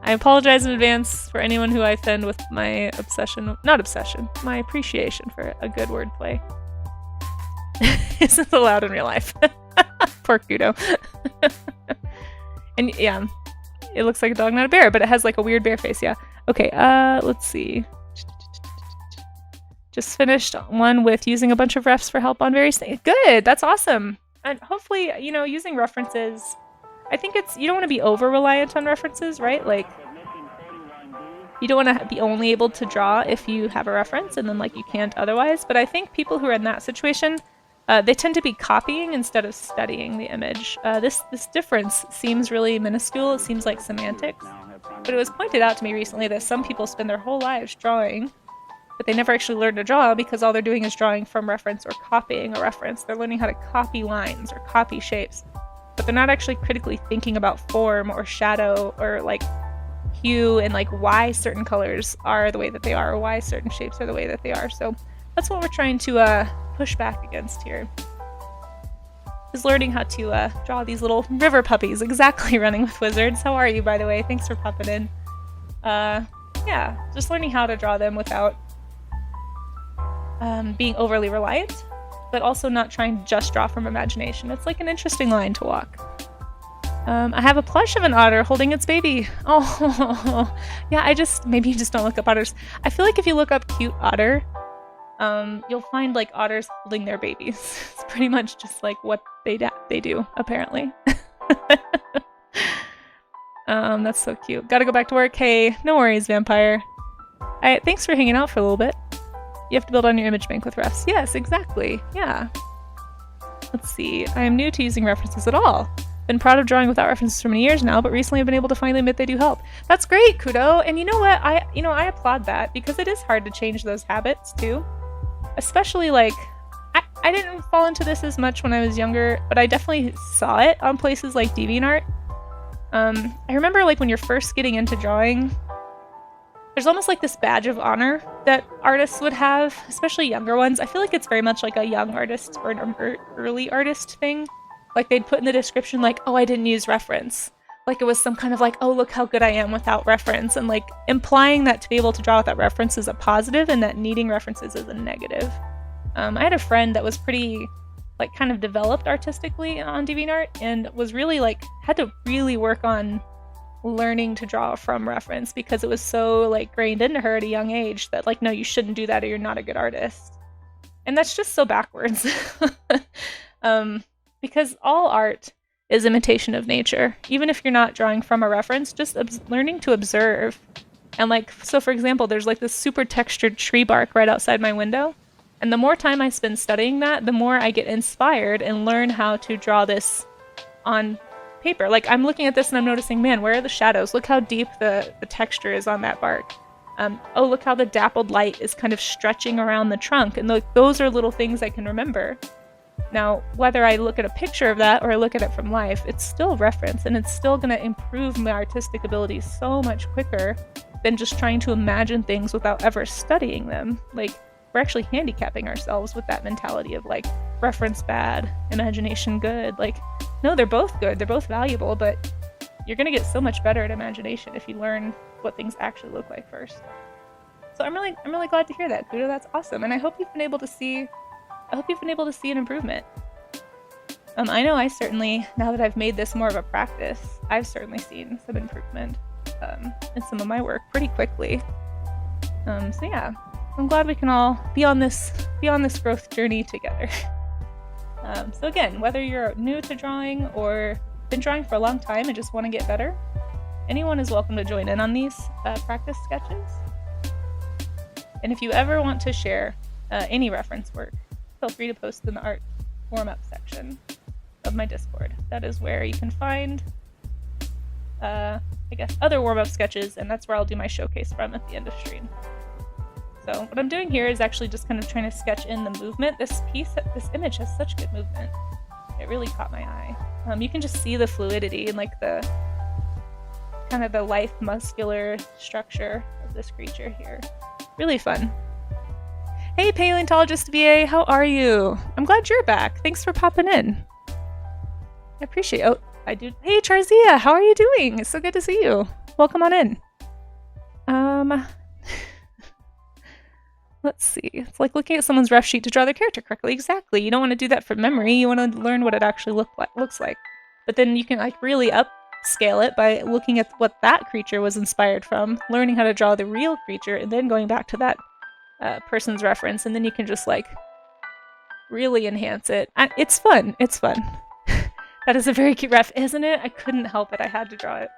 I apologize in advance for anyone who I offend with my obsession. Not obsession, my appreciation for a good wordplay. Isn't allowed in real life. Poor Kudo. And yeah. It looks like a dog, not a bear, but it has like a weird bear face, yeah. Okay, let's see. Just finished one with using a bunch of refs for help on various things. Good, that's awesome. And hopefully, you know, using references, I think you don't want to be over-reliant on references, right? Like, you don't want to be only able to draw if you have a reference and then like you can't otherwise. But I think people who are in that situation, they tend to be copying instead of studying the image. This difference seems really minuscule. It seems like semantics. But it was pointed out to me recently that some people spend their whole lives drawing, but they never actually learn to draw because all they're doing is drawing from reference or copying a reference. They're learning how to copy lines or copy shapes, but they're not actually critically thinking about form or shadow or like hue and like why certain colors are the way that they are or why certain shapes are the way that they are. So that's what we're trying to push back against here, is learning how to draw these little river puppies. Exactly, Running with Wizards. How are you, by the way? Thanks for popping in. Yeah, just learning how to draw them without being overly reliant, but also not trying to just draw from imagination. It's like an interesting line to walk. I have a plush of an otter holding its baby. Oh, yeah, maybe you just don't look up otters. I feel like if you look up cute otter, you'll find like otters holding their babies. It's pretty much just like what they do, apparently. That's so cute. Gotta go back to work. Hey, no worries, vampire. Alright, thanks for hanging out for a little bit. You have to build on your image bank with refs. Yes, exactly. Yeah. Let's see. I am new to using references at all. Been proud of drawing without references for many years now, but recently I've been able to finally admit they do help. That's great, Kudo. And you know what? I applaud that because it is hard to change those habits too. Especially like, I didn't fall into this as much when I was younger, but I definitely saw it on places like DeviantArt. I remember like when you're first getting into drawing, there's almost like this badge of honor that artists would have, especially younger ones. I feel like it's very much like a young artist or an early artist thing. Like they'd put in the description like, oh, I didn't use reference. Like it was some kind of like, oh, look how good I am without reference. And like implying that to be able to draw without reference is a positive and that needing references is a negative. I had a friend that was pretty like kind of developed artistically on DeviantArt and was really like, had to really work on learning to draw from reference because it was so like grained into her at a young age that like, no, you shouldn't do that or you're not a good artist. And that's just so backwards. Because all art is imitation of nature. Even if you're not drawing from a reference, just learning to observe. And like, so for example, there's like this super textured tree bark right outside my window. And the more time I spend studying that, the more I get inspired and learn how to draw this on paper. Like I'm looking at this and I'm noticing, man, where are the shadows? Look how deep the texture is on that bark. Oh, look how the dappled light is kind of stretching around the trunk. And those are little things I can remember. Now, whether I look at a picture of that or I look at it from life, it's still reference and it's still going to improve my artistic abilities so much quicker than just trying to imagine things without ever studying them. Like, we're actually handicapping ourselves with that mentality of like, reference bad, imagination good. Like, no, they're both good, they're both valuable, but you're going to get so much better at imagination if you learn what things actually look like first. So I'm really glad to hear that, Kudo. That's awesome. And I hope you've been able to see an improvement. I know I certainly, now that I've made this more of a practice, I've certainly seen some improvement in some of my work pretty quickly. So yeah, I'm glad we can all be on this growth journey together. So again, whether you're new to drawing or been drawing for a long time and just want to get better, anyone is welcome to join in on these practice sketches. And if you ever want to share any reference work, feel free to post in the art warm-up section of my Discord. That is where you can find, I guess, other warm-up sketches, and that's where I'll do my showcase from at the end of stream. So what I'm doing here is actually just kind of trying to sketch in the movement. This image has such good movement. It really caught my eye. You can just see the fluidity and like the kind of the lithe muscular structure of this creature here. Really fun. Hey, Paleontologist VA, how are you? I'm glad you're back. Thanks for popping in. I appreciate it. Oh, I do. Hey, Charzia, how are you doing? It's so good to see you. Welcome on in. Let's see. It's like looking at someone's rough sheet to draw their character correctly. Exactly. You don't want to do that from memory. You want to learn what it actually looks like. But then you can like really upscale it by looking at what that creature was inspired from, learning how to draw the real creature, and then going back to that person's reference, and then you can just like really enhance it. It's fun. It's fun. That is a very cute ref, isn't it? I couldn't help it. I had to draw it.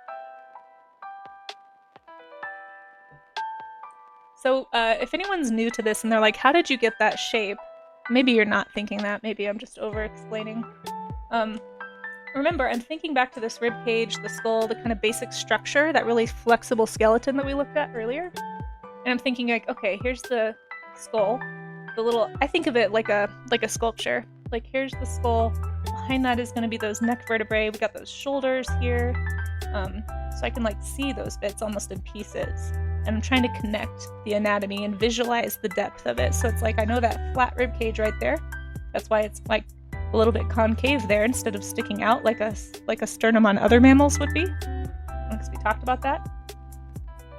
So if anyone's new to this and they're like, how did you get that shape? Maybe you're not thinking that. Maybe I'm just over-explaining. Remember, I'm thinking back to this rib cage, the skull, the kind of basic structure, that really flexible skeleton that we looked at earlier. And I'm thinking like, okay, here's the skull. The little, I think of it like a sculpture. Like here's the skull. Behind that is going to be those neck vertebrae. We got those shoulders here. So I can like see those bits almost in pieces. And I'm trying to connect the anatomy and visualize the depth of it. So it's like, I know that flat rib cage right there. That's why it's like a little bit concave there instead of sticking out like a sternum on other mammals would be. Because we talked about that.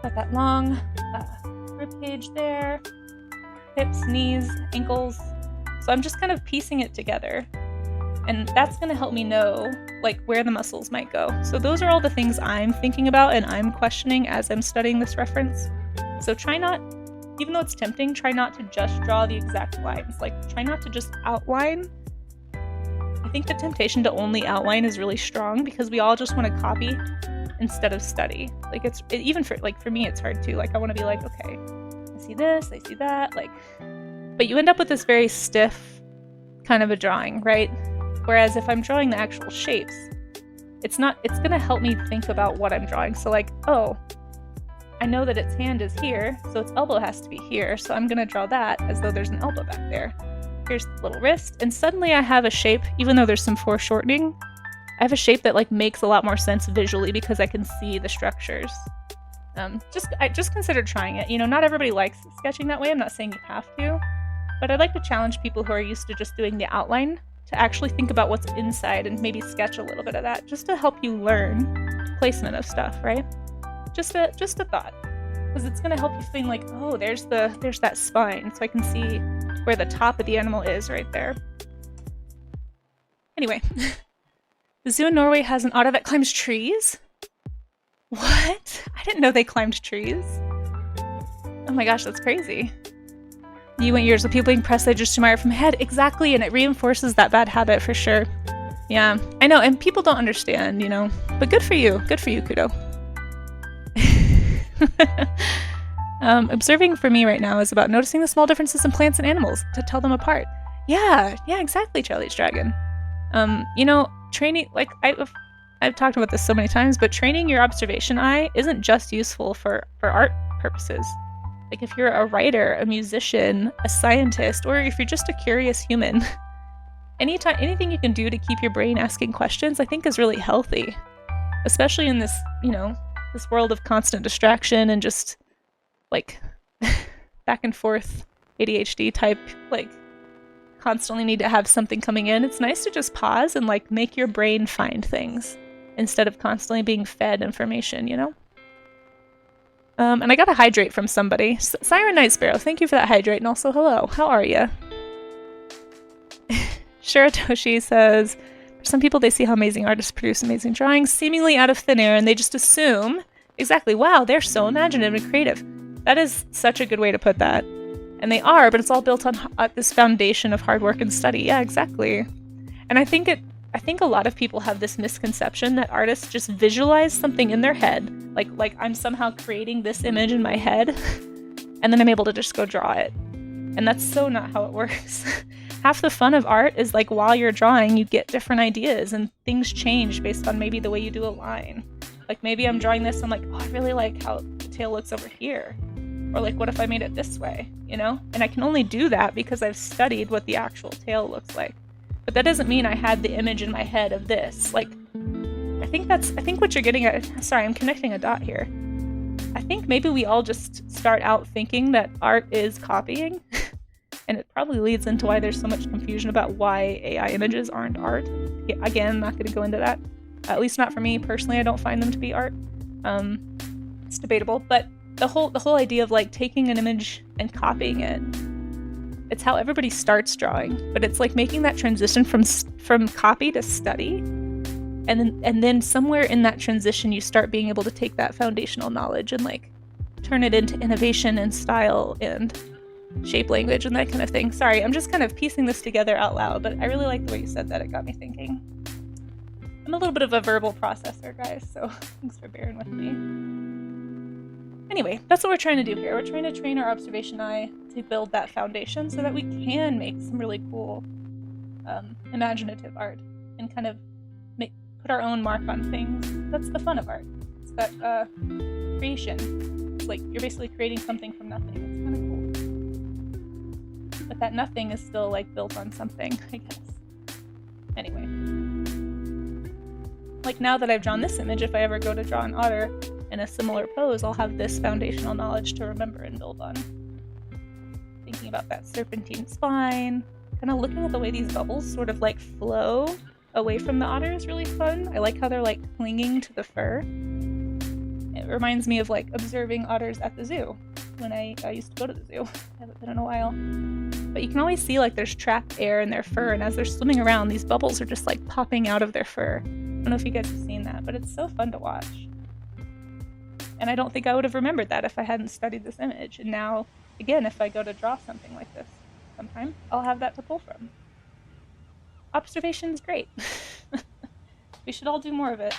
Got that long rib cage there. Hips, knees, ankles. So I'm just kind of piecing it together. And that's going to help me know like where the muscles might go. So those are all the things I'm thinking about and I'm questioning as I'm studying this reference. So try not even though it's tempting, try not to just draw the exact lines. Like, try not to just outline. I think the temptation to only outline is really strong because we all just want to copy instead of study. Like, even for me, it's hard too. Like, I want to be like, okay, I see this, I see that, like, but you end up with this very stiff kind of a drawing, right? Whereas if I'm drawing the actual shapes, it's going to help me think about what I'm drawing. So like, oh, I know that its hand is here, so its elbow has to be here. So I'm going to draw that as though there's an elbow back there. Here's the little wrist. And suddenly I have a shape, even though there's some foreshortening, I have a shape that like makes a lot more sense visually because I can see the structures. Just consider trying it. You know, not everybody likes sketching that way. I'm not saying you have to, but I'd like to challenge people who are used to just doing the outline to actually think about what's inside and maybe sketch a little bit of that, just to help you learn placement of stuff, right? Just a thought, because it's going to help you think like, oh, there's that spine, so I can see where the top of the animal is right there. Anyway, the zoo in Norway has an otter that climbs trees. What? I didn't know they climbed trees. Oh my gosh, that's crazy. You went years with people being pressed, they just admire from head. Exactly, and it reinforces that bad habit for sure. Yeah, I know, and people don't understand, you know. But good for you. Good for you, Kudo. Observing for me right now is about noticing the small differences in plants and animals to tell them apart. Yeah, exactly, Charlie's Dragon. You know, training, like, I've talked about this so many times, but training your observation eye isn't just useful for art purposes. Like, if you're a writer, a musician, a scientist, or if you're just a curious human, anything you can do to keep your brain asking questions, I think is really healthy. Especially in this, you know, this world of constant distraction and just, like, back and forth ADHD type, like, constantly need to have something coming in. It's nice to just pause and, like, make your brain find things instead of constantly being fed information, you know? And I got a hydrate from somebody. Siren Night Sparrow, thank you for that hydrate, and also hello. How are you? Shiratoshi says, for some people they see how amazing artists produce amazing drawings seemingly out of thin air and they just assume, exactly, wow, they're so imaginative and creative. That is such a good way to put that. And they are, but it's all built on this foundation of hard work and study. Yeah, exactly. And I think a lot of people have this misconception that artists just visualize something in their head, like I'm somehow creating this image in my head, and then I'm able to just go draw it. And that's so not how it works. Half the fun of art is like while you're drawing, you get different ideas and things change based on maybe the way you do a line. Like maybe I'm drawing this, I'm like, oh, I really like how the tail looks over here. Or like, what if I made it this way, you know? And I can only do that because I've studied what the actual tail looks like. But that doesn't mean I had the image in my head of this. Like, I think what you're getting at, sorry, I'm connecting a dot here. I think maybe we all just start out thinking that art is copying. And it probably leads into why there's so much confusion about why AI images aren't art. Again, I'm not going to go into that. At least not for me personally. I don't find them to be art. It's debatable, but the whole idea of like taking an image and copying it, it's how everybody starts drawing, but it's like making that transition from copy to study, and then somewhere in that transition you start being able to take that foundational knowledge and like turn it into innovation and style and shape language and that kind of thing. Sorry, I'm just kind of piecing this together out loud, but I really like the way you said that. It got me thinking. I'm a little bit of a verbal processor, guys, so thanks for bearing with me. Anyway, that's what we're trying to do here. We're trying to train our observation eye to build that foundation so that we can make some really cool imaginative art and kind of put our own mark on things. That's the fun of art. It's that creation. It's like you're basically creating something from nothing. It's kind of cool. But that nothing is still like built on something, I guess. Anyway. Like now that I've drawn this image, if I ever go to draw an otter in a similar pose, I'll have this foundational knowledge to remember and build on. Thinking about that serpentine spine, kind of looking at the way these bubbles sort of like flow away from the otter is really fun. I like how they're like clinging to the fur. It reminds me of like observing otters at the zoo when I used to go to the zoo. I haven't been in a while. But you can always see like there's trapped air in their fur, and as they're swimming around, these bubbles are just like popping out of their fur. I don't know if you guys have seen that, but it's so fun to watch. And I don't think I would have remembered that if I hadn't studied this image. And now again, if I go to draw something like this sometime, I'll have that to pull from. Observation's great. We should all do more of it.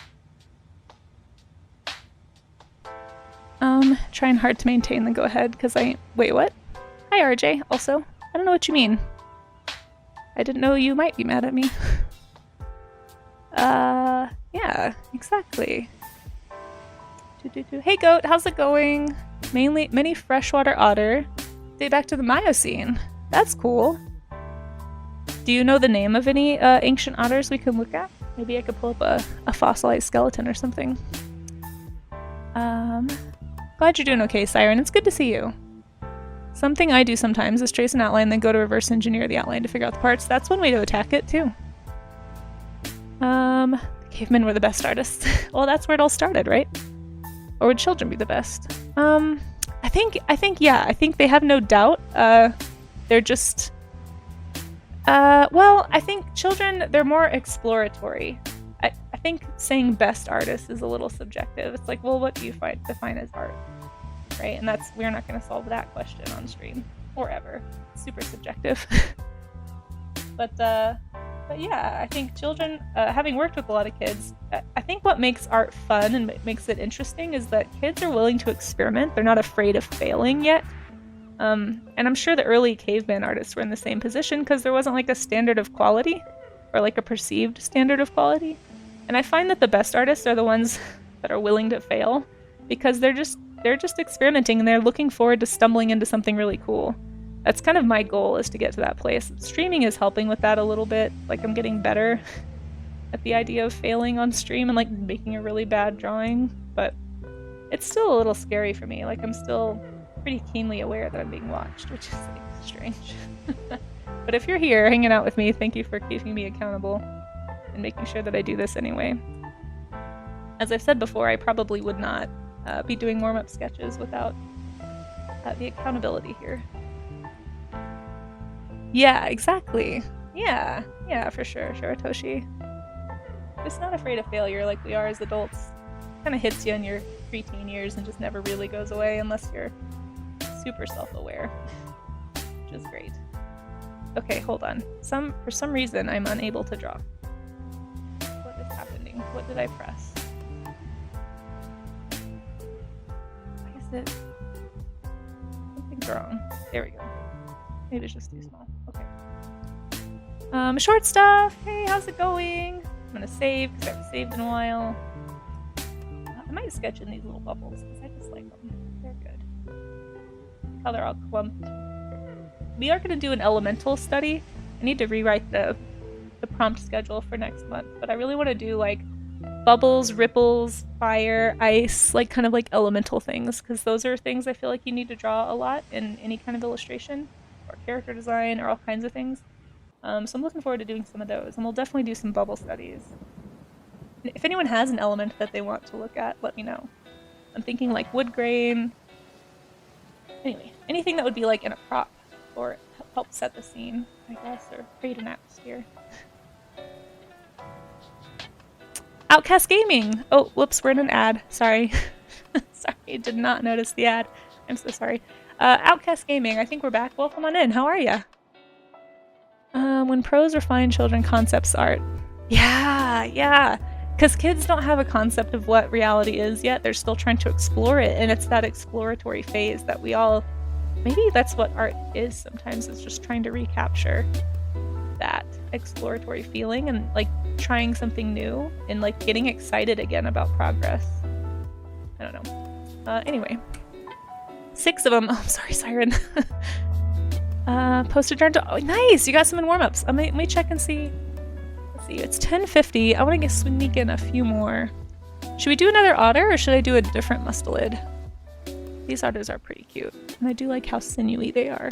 Trying hard to maintain the go ahead because wait, what? Hi, RJ. Also, I don't know what you mean. I didn't know you might be mad at me. Yeah, exactly. Hey, goat, how's it going? Many freshwater otter. Date back to the Miocene. That's cool. Do you know the name of any ancient otters we can look at? Maybe I could pull up a fossilized skeleton or something. Glad you're doing okay, Siren. It's good to see you. Something I do sometimes is trace an outline, then go to reverse engineer the outline to figure out the parts. That's one way to attack it, too. The cavemen were the best artists. Well, that's where it all started, right? Or would children be the best? I think, yeah. I think they have no doubt. They're just... well, I think children, they're more exploratory. I think saying best artist is a little subjective. It's like, well, what do you define as art? Right? And we're not going to solve that question on stream. Or ever. It's super subjective. But yeah, I think children, having worked with a lot of kids, I think what makes art fun and makes it interesting is that kids are willing to experiment. They're not afraid of failing yet. And I'm sure the early caveman artists were in the same position because there wasn't like a standard of quality or like a perceived standard of quality. And I find that the best artists are the ones that are willing to fail because they're just experimenting and they're looking forward to stumbling into something really cool. That's kind of my goal, is to get to that place. Streaming is helping with that a little bit. Like, I'm getting better at the idea of failing on stream and like making a really bad drawing, but it's still a little scary for me. Like, I'm still pretty keenly aware that I'm being watched, which is like strange. But if you're here hanging out with me, thank you for keeping me accountable and making sure that I do this anyway. As I've said before, I probably would not be doing warm-up sketches without the accountability here. Yeah, exactly. Yeah, for sure, Toshi. Just not afraid of failure like we are as adults. Kind of hits you in your preteen years and just never really goes away unless you're super self-aware, which is great. Okay, hold on. For some reason, I'm unable to draw. What is happening? What did I press? Why is it? Something's wrong. There we go. Maybe it's just too small. Okay. Short stuff. Hey, how's it going? I'm gonna save because I haven't saved in a while. I might sketch in these little bubbles because I just like them. They're good. How they're all clumped. We are gonna do an elemental study. I need to rewrite the prompt schedule for next month, but I really want to do like bubbles, ripples, fire, ice, like kind of like elemental things, because those are things I feel like you need to draw a lot in any kind of illustration or character design or all kinds of things. So I'm looking forward to doing some of those, and we'll definitely do some bubble studies. If anyone has an element that they want to look at, let me know. I'm thinking like wood grain. Anyway, anything that would be like in a prop or help set the scene, I guess, or create an atmosphere. Outcast Gaming! Oh, whoops, we're in an ad. Sorry. Sorry, did not notice the ad. I'm so sorry. Outcast Gaming, I think we're back. Welcome on in. How are ya? When pros refine children concepts art. Yeah. Because kids don't have a concept of what reality is yet. They're still trying to explore it, and it's that exploratory phase that we all... Maybe that's what art is sometimes, is just trying to recapture that exploratory feeling and like trying something new and like getting excited again about progress. I don't know. Anyway. 6 of them. Oh, I'm sorry, Siren. Postage yarn. Oh, nice! You got some in warm-ups. Let me check and see. Let's see. It's 10:50. I want to sneak in a few more. Should we do another otter, or should I do a different mustelid? These otters are pretty cute, and I do like how sinewy they are.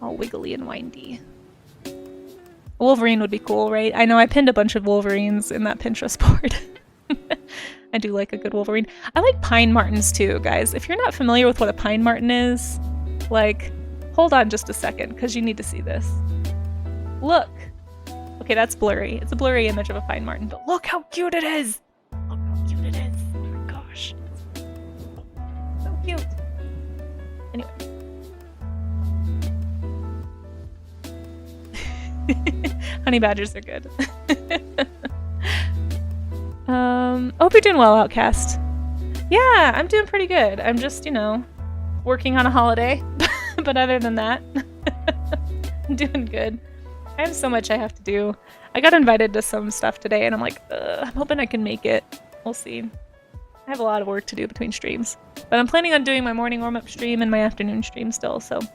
All wiggly and windy. A Wolverine would be cool, right? I know I pinned a bunch of Wolverines in that Pinterest board. I do like a good Wolverine. I like pine martens too, guys. If you're not familiar with what a pine marten is, like, hold on just a second, because you need to see this. Look! Okay, that's blurry. It's a blurry image of a pine marten, but look how cute it is! Look how cute it is. Oh my gosh. So cute. Anyway, Honey badgers are good. Hope you're doing well, Outcast. Yeah, I'm doing pretty good. I'm just, you know, working on a holiday. But other than that, I'm doing good. I have so much I have to do. I got invited to some stuff today, and I'm like, I'm hoping I can make it. We'll see. I have a lot of work to do between streams. But I'm planning on doing my morning warm-up stream and my afternoon stream still, so I'm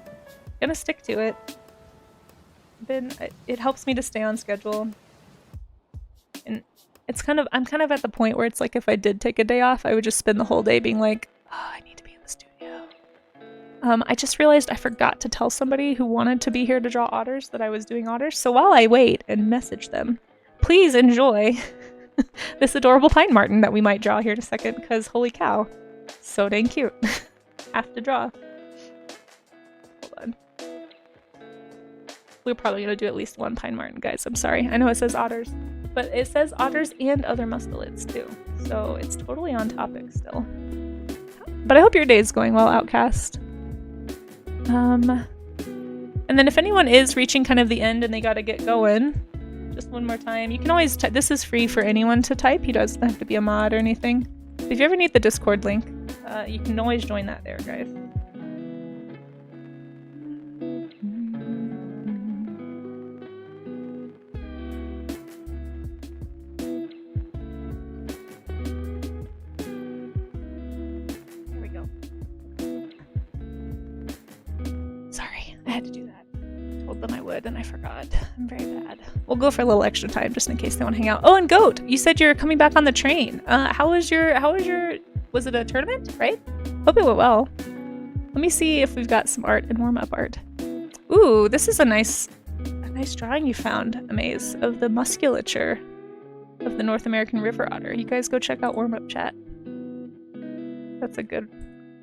gonna stick to it. It helps me to stay on schedule. And it's I'm kind of at the point where it's like if I did take a day off, I would just spend the whole day being like, oh, I need to be in the studio. I just realized I forgot to tell somebody who wanted to be here to draw otters that I was doing otters. So while I wait and message them, please enjoy this adorable pine marten that we might draw here in a second, because holy cow, so dang cute. Have to draw. Hold on. We're probably gonna do at least one pine marten, guys. I'm sorry. I know it says otters, but it says otters and other mustelids too. So it's totally on topic still. But I hope your day is going well, Outcast. And then if anyone is reaching kind of the end and they gotta get going, just one more time, you can always this is free for anyone to type. You doesn't have to be a mod or anything. If you ever need the Discord link, you can always join that there, guys. There we go. Sorry, I had to do that. Told them I would and I forgot. I'm very bad. We'll go for a little extra time just in case they want to hang out. Oh, and Goat, you said you're coming back on the train. How was your was it a tournament, right? Hope it went well. Let me see if we've got some art and warm-up art. Ooh, this is a nice drawing you found, Amaze, of the musculature of the North American river otter. You guys go check out warm-up chat. That's a good,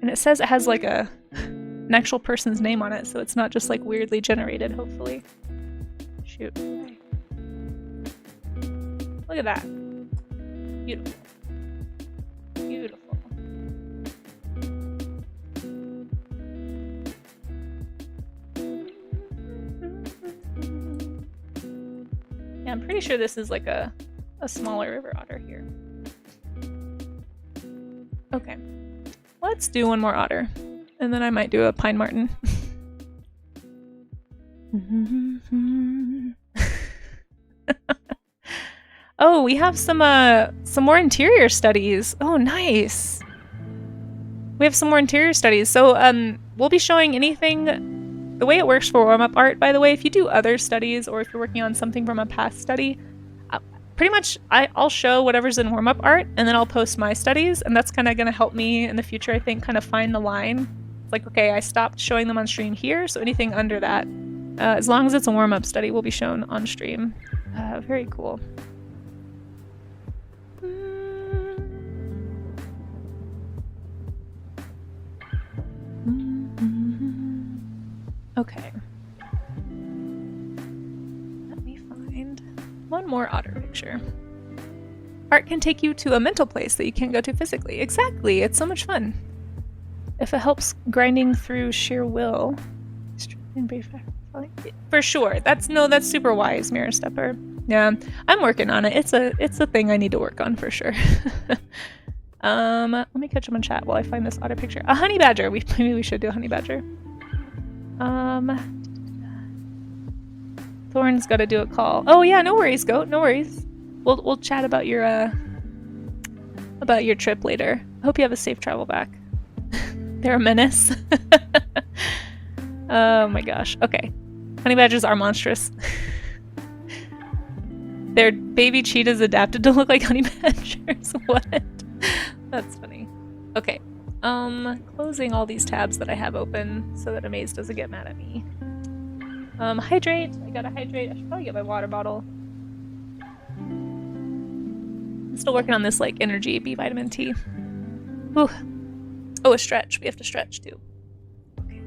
and it says it has like an actual person's name on it, so it's not just like weirdly generated, hopefully. Shoot. Look at that. Beautiful. Beautiful. Yeah, I'm pretty sure this is like a smaller river otter here. Okay. Let's do one more otter. And then I might do a pine marten. Oh, we have some more interior studies. Oh, nice. We have some more interior studies. So we'll be showing anything. The way it works for warm-up art, by the way, if you do other studies or if you're working on something from a past study, pretty much I'll show whatever's in warm-up art and then I'll post my studies, and that's kind of going to help me in the future, I think, kind of find the line. Like, okay, I stopped showing them on stream here, so anything under that, as long as it's a warm-up study, will be shown on stream. Very cool. Okay. Let me find one more otter picture. Art can take you to a mental place that you can't go to physically. Exactly, it's so much fun. If it helps grinding through sheer will. For sure. That's super wise, Mirror Stepper. Yeah, I'm working on it. It's a thing I need to work on for sure. Let me catch up on chat while I find this otter picture. A honey badger. Maybe we should do a honey badger. Thorn's got to do a call. Oh yeah, no worries, Goat. No worries. We'll chat about your trip later. Hope you have a safe travel back. They're a menace. Oh my gosh. Okay. Honey badgers are monstrous. Their baby cheetahs adapted to look like honey badgers. What? That's funny. Okay. Closing all these tabs that I have open so that Amaze doesn't get mad at me. Hydrate. I gotta hydrate. I should probably get my water bottle. I'm still working on this like energy B vitamin T. Ooh. Oh, a stretch. We have to stretch too. Okay.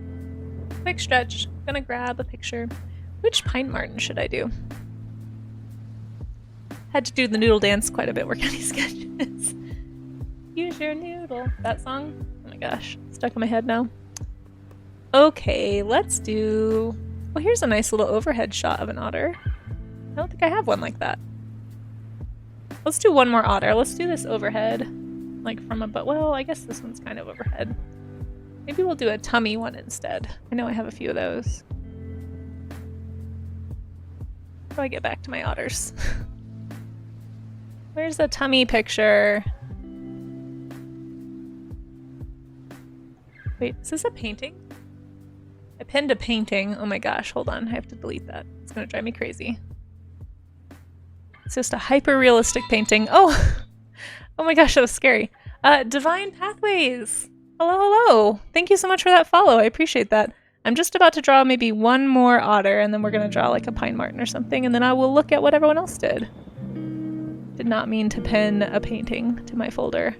Quick stretch. Gonna grab a picture. Which pine marten should I do? Had to do the noodle dance quite a bit working on these sketches. Use your noodle. That song? Oh my gosh. Stuck in my head now. Okay, let's do Oh, here's a nice little overhead shot of an otter. I don't think I have one like that. Let's do one more otter. Let's do this overhead. Like from above. Well, I guess this one's kind of overhead. Maybe we'll do a tummy one instead. I know I have a few of those. How do I get back to my otters? Where's the tummy picture? Wait, is this a painting? I pinned a painting. Oh my gosh, hold on. I have to delete that. It's gonna drive me crazy. It's just a hyper-realistic painting. Oh! Oh my gosh, that was scary. Divine Pathways! Hello, hello! Thank you so much for that follow. I appreciate that. I'm just about to draw maybe one more otter, and then we're gonna draw like a pine marten or something, and then I will look at what everyone else did. Did not mean to pin a painting to my folder.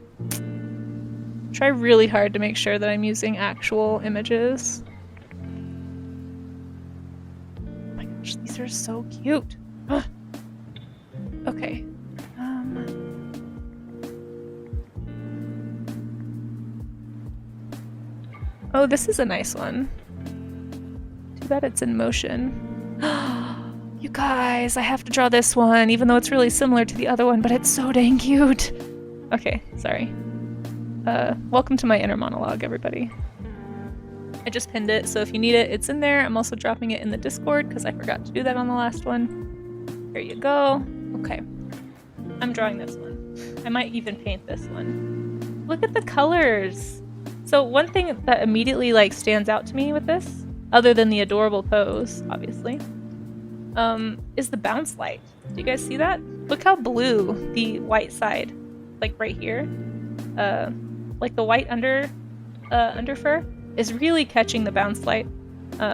Try really hard to make sure that I'm using actual images. Oh my gosh, these are so cute. Okay. Oh, this is a nice one. Too bad it's in motion. You guys, I have to draw this one, even though it's really similar to the other one, but it's so dang cute. Okay, sorry. Welcome to my inner monologue, everybody. I just pinned it, so if you need it, it's in there. I'm also dropping it in the Discord, because I forgot to do that on the last one. Here you go. Okay. I'm drawing this one. I might even paint this one. Look at the colors! So one thing that immediately like stands out to me with this, other than the adorable pose, obviously, is the bounce light. Do you guys see that? Look how blue the white side, like right here, like the white under fur is really catching the bounce light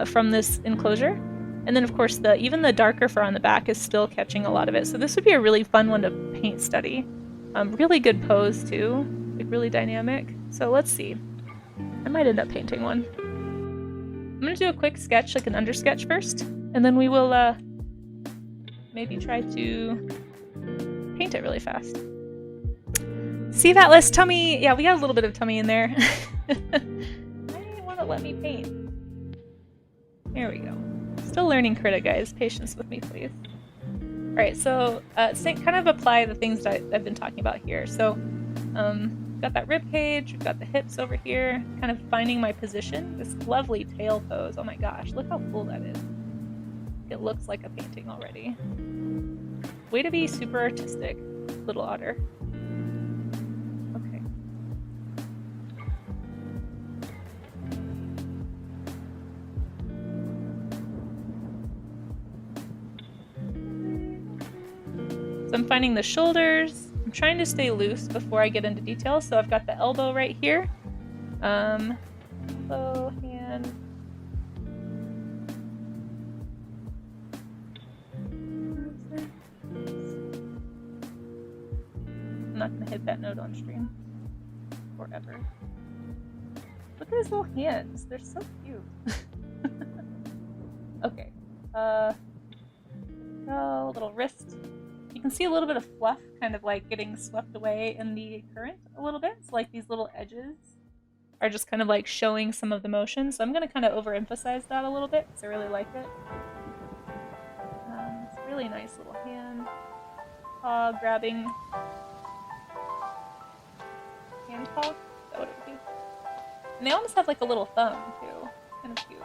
from this enclosure. And then of course even the darker fur on the back is still catching a lot of it. So this would be a really fun one to paint study. Really good pose too, like really dynamic. So let's see. I might end up painting one. I'm gonna do a quick sketch, like an under sketch first, and then we will maybe try to paint it really fast. See that less tummy? Yeah, we got a little bit of tummy in there. I didn't want to let me paint. There we go. Still learning Krita, guys. Patience with me, please. Alright, so kind of apply the things that I've been talking about here. So, got that rib cage, we've got the hips over here, kind of finding my position. This lovely tail pose. Oh my gosh, look how cool that is. It looks like a painting already. Way to be super artistic, little otter. Okay. So I'm finding the shoulders. I'm trying to stay loose before I get into detail, so I've got the elbow right here. Elbow, hand. I'm not gonna hit that note on stream forever. Look at his little hands. They're so cute. Okay. A little wrist. You can see a little bit of fluff kind of like getting swept away in the current a little bit. So like these little edges are just kind of like showing some of the motion. So I'm going to kind of overemphasize that a little bit because I really like it. It's a really nice little hand. Paw grabbing. Hand paw? Is that what it would be? And they almost have like a little thumb too. Kind of cute.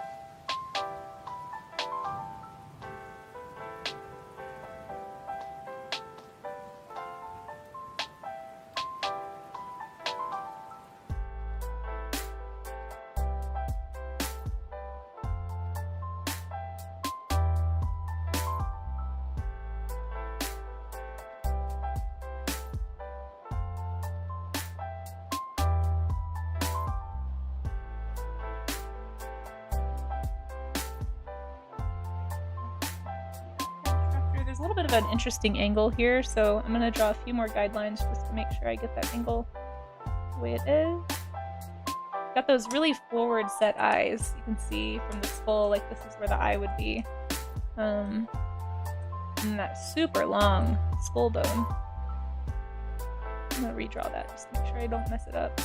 There's a little bit of an interesting angle here, so I'm going to draw a few more guidelines just to make sure I get that angle the way it is. Got those really forward set eyes. You can see from the skull, like this is where the eye would be. And that super long skull bone. I'm going to redraw that just to make sure I don't mess it up.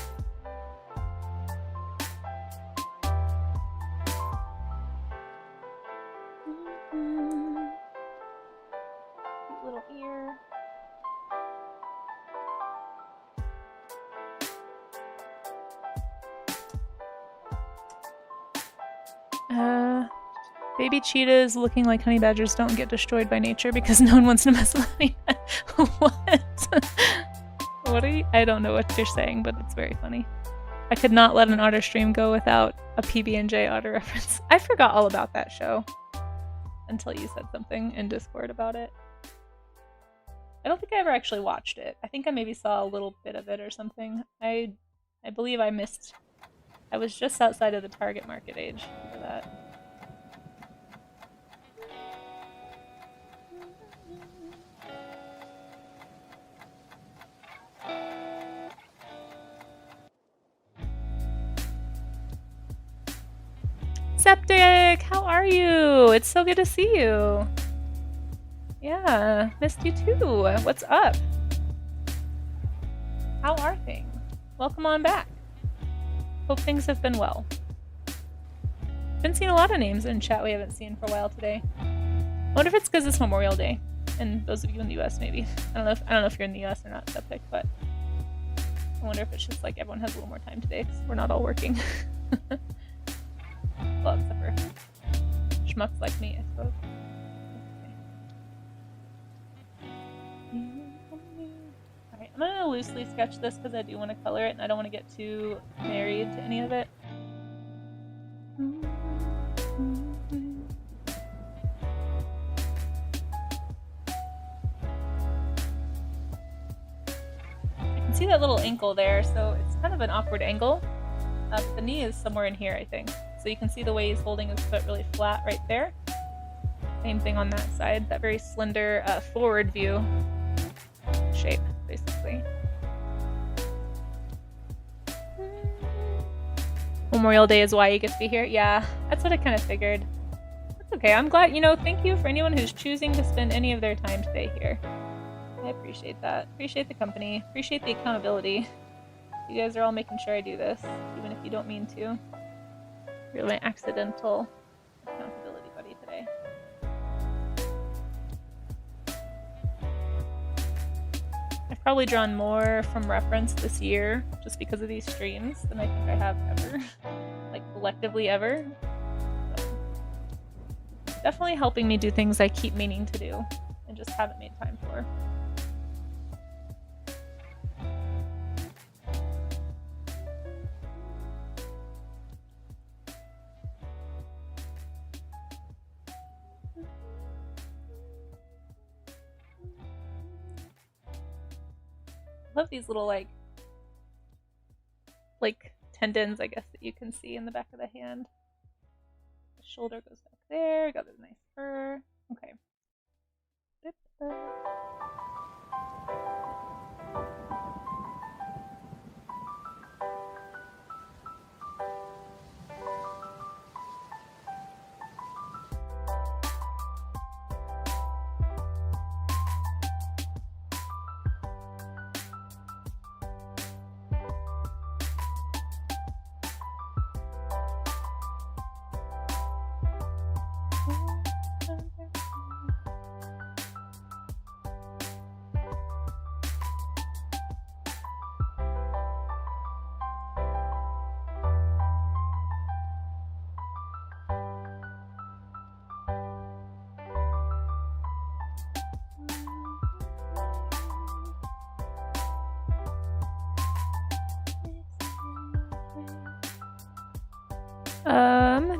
Baby cheetahs looking like honey badgers don't get destroyed by nature because no one wants to mess with honey. What? What are you? I don't know what you're saying, but it's very funny. I could not let an otter stream go without a PB&J otter reference. I forgot all about that show until you said something in Discord about it. I don't think I ever actually watched it. I think I maybe saw a little bit of it or something. I believe I missed. I was just outside of the target market age for that. Septic, how are you? It's so good to see you. Yeah, missed you too. What's up? How are things? Welcome on back. Hope things have been well. Been seeing a lot of names in chat we haven't seen for a while today. I wonder if it's because it's Memorial Day, and those of you in the U.S. maybe. I don't know if you're in the U.S. or not, Septic, but I wonder if it's just like everyone has a little more time today because we're not all working. Well, except for schmucks like me, I suppose. Alright, I'm gonna loosely sketch this because I do want to color it and I don't want to get too married to any of it. I can see that little ankle there, so it's kind of an awkward angle. But the knee is somewhere in here, I think. So you can see the way he's holding his foot really flat right there. Same thing on that side, that very slender forward view shape, basically. Memorial Day is why you get to be here? Yeah, that's what I kind of figured. That's okay, I'm glad, thank you for anyone who's choosing to spend any of their time today here. I appreciate that. Appreciate the company. Appreciate the accountability. You guys are all making sure I do this, even if you don't mean to. You're my accidental accountability buddy today. I've probably drawn more from reference this year just because of these streams than I think I have ever. Like, collectively ever. So, definitely helping me do things I keep meaning to do and just haven't made time for. I love these little like tendons, I guess, that you can see in the back of the hand. The shoulder goes back there. Got this nice fur. Okay.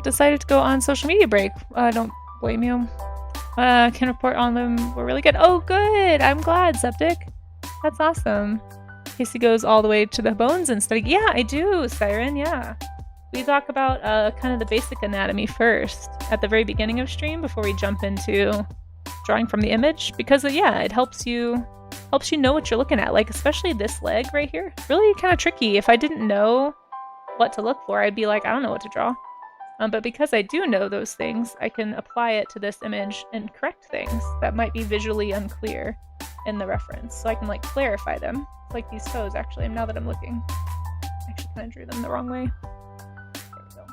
Decided to go on social media break. Don't blame you. Can report on them. We're really good. Oh, good. I'm glad, Septic. That's awesome. Casey goes all the way to the bones and study. Yeah, I do, Siren. Yeah. We talk about kind of the basic anatomy first at the very beginning of stream before we jump into drawing from the image because yeah, it helps you know what you're looking at. Like especially this leg right here. Really kind of tricky. If I didn't know what to look for, I'd be like, I don't know what to draw. But because I do know those things, I can apply it to this image and correct things that might be visually unclear in the reference. So I can like clarify them. Like these toes actually, now that I'm looking. I actually kind of drew them the wrong way. There we go.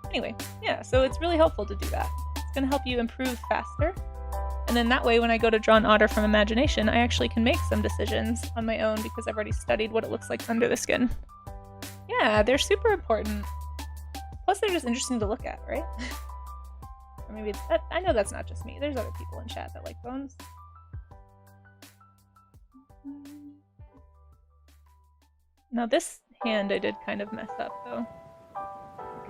Anyway, yeah, so it's really helpful to do that. It's going to help you improve faster. And then that way when I go to draw an otter from imagination, I actually can make some decisions on my own because I've already studied what it looks like under the skin. Yeah, they're super important. Plus, they're just interesting to look at, right? Or maybe it's that. I know that's not just me. There's other people in chat that like bones. Now this hand I did kind of mess up though.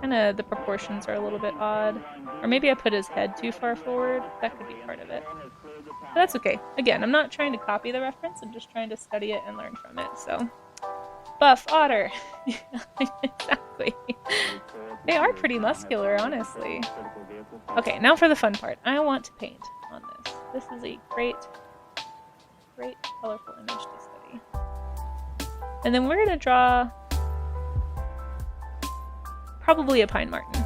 Kinda the proportions are a little bit odd. Or maybe I put his head too far forward. That could be part of it. But that's okay. Again, I'm not trying to copy the reference, I'm just trying to study it and learn from it, so. Buff otter! Exactly. They are pretty muscular, honestly. Okay, now for the fun part. I want to paint on this. This is a great, great colorful image to study. And then we're gonna draw probably a pine marten,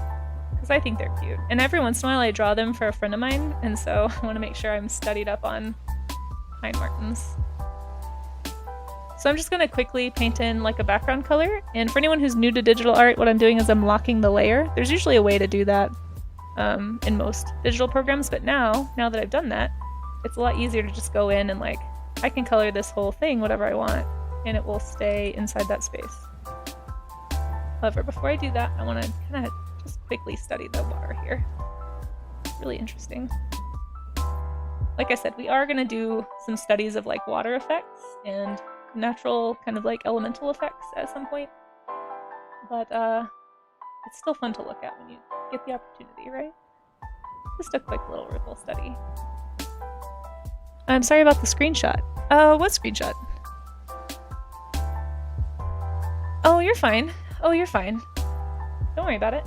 because I think they're cute. And every once in a while I draw them for a friend of mine, and so I want to make sure I'm studied up on pine martens. So I'm just going to quickly paint in like a background color, and for anyone who's new to digital art, what I'm doing is I'm locking the layer. There's usually a way to do that in most digital programs, but now that I've done that, it's a lot easier to just go in and like, I can color this whole thing whatever I want, and it will stay inside that space. However, before I do that, I want to kind of just quickly study the water here. It's really interesting. Like I said, we are going to do some studies of like water effects and natural kind of like elemental effects at some point. But it's still fun to look at when you get the opportunity, right? Just a quick little ripple study. I'm sorry about the screenshot. What screenshot? Oh, you're fine. Oh, you're fine. Don't worry about it.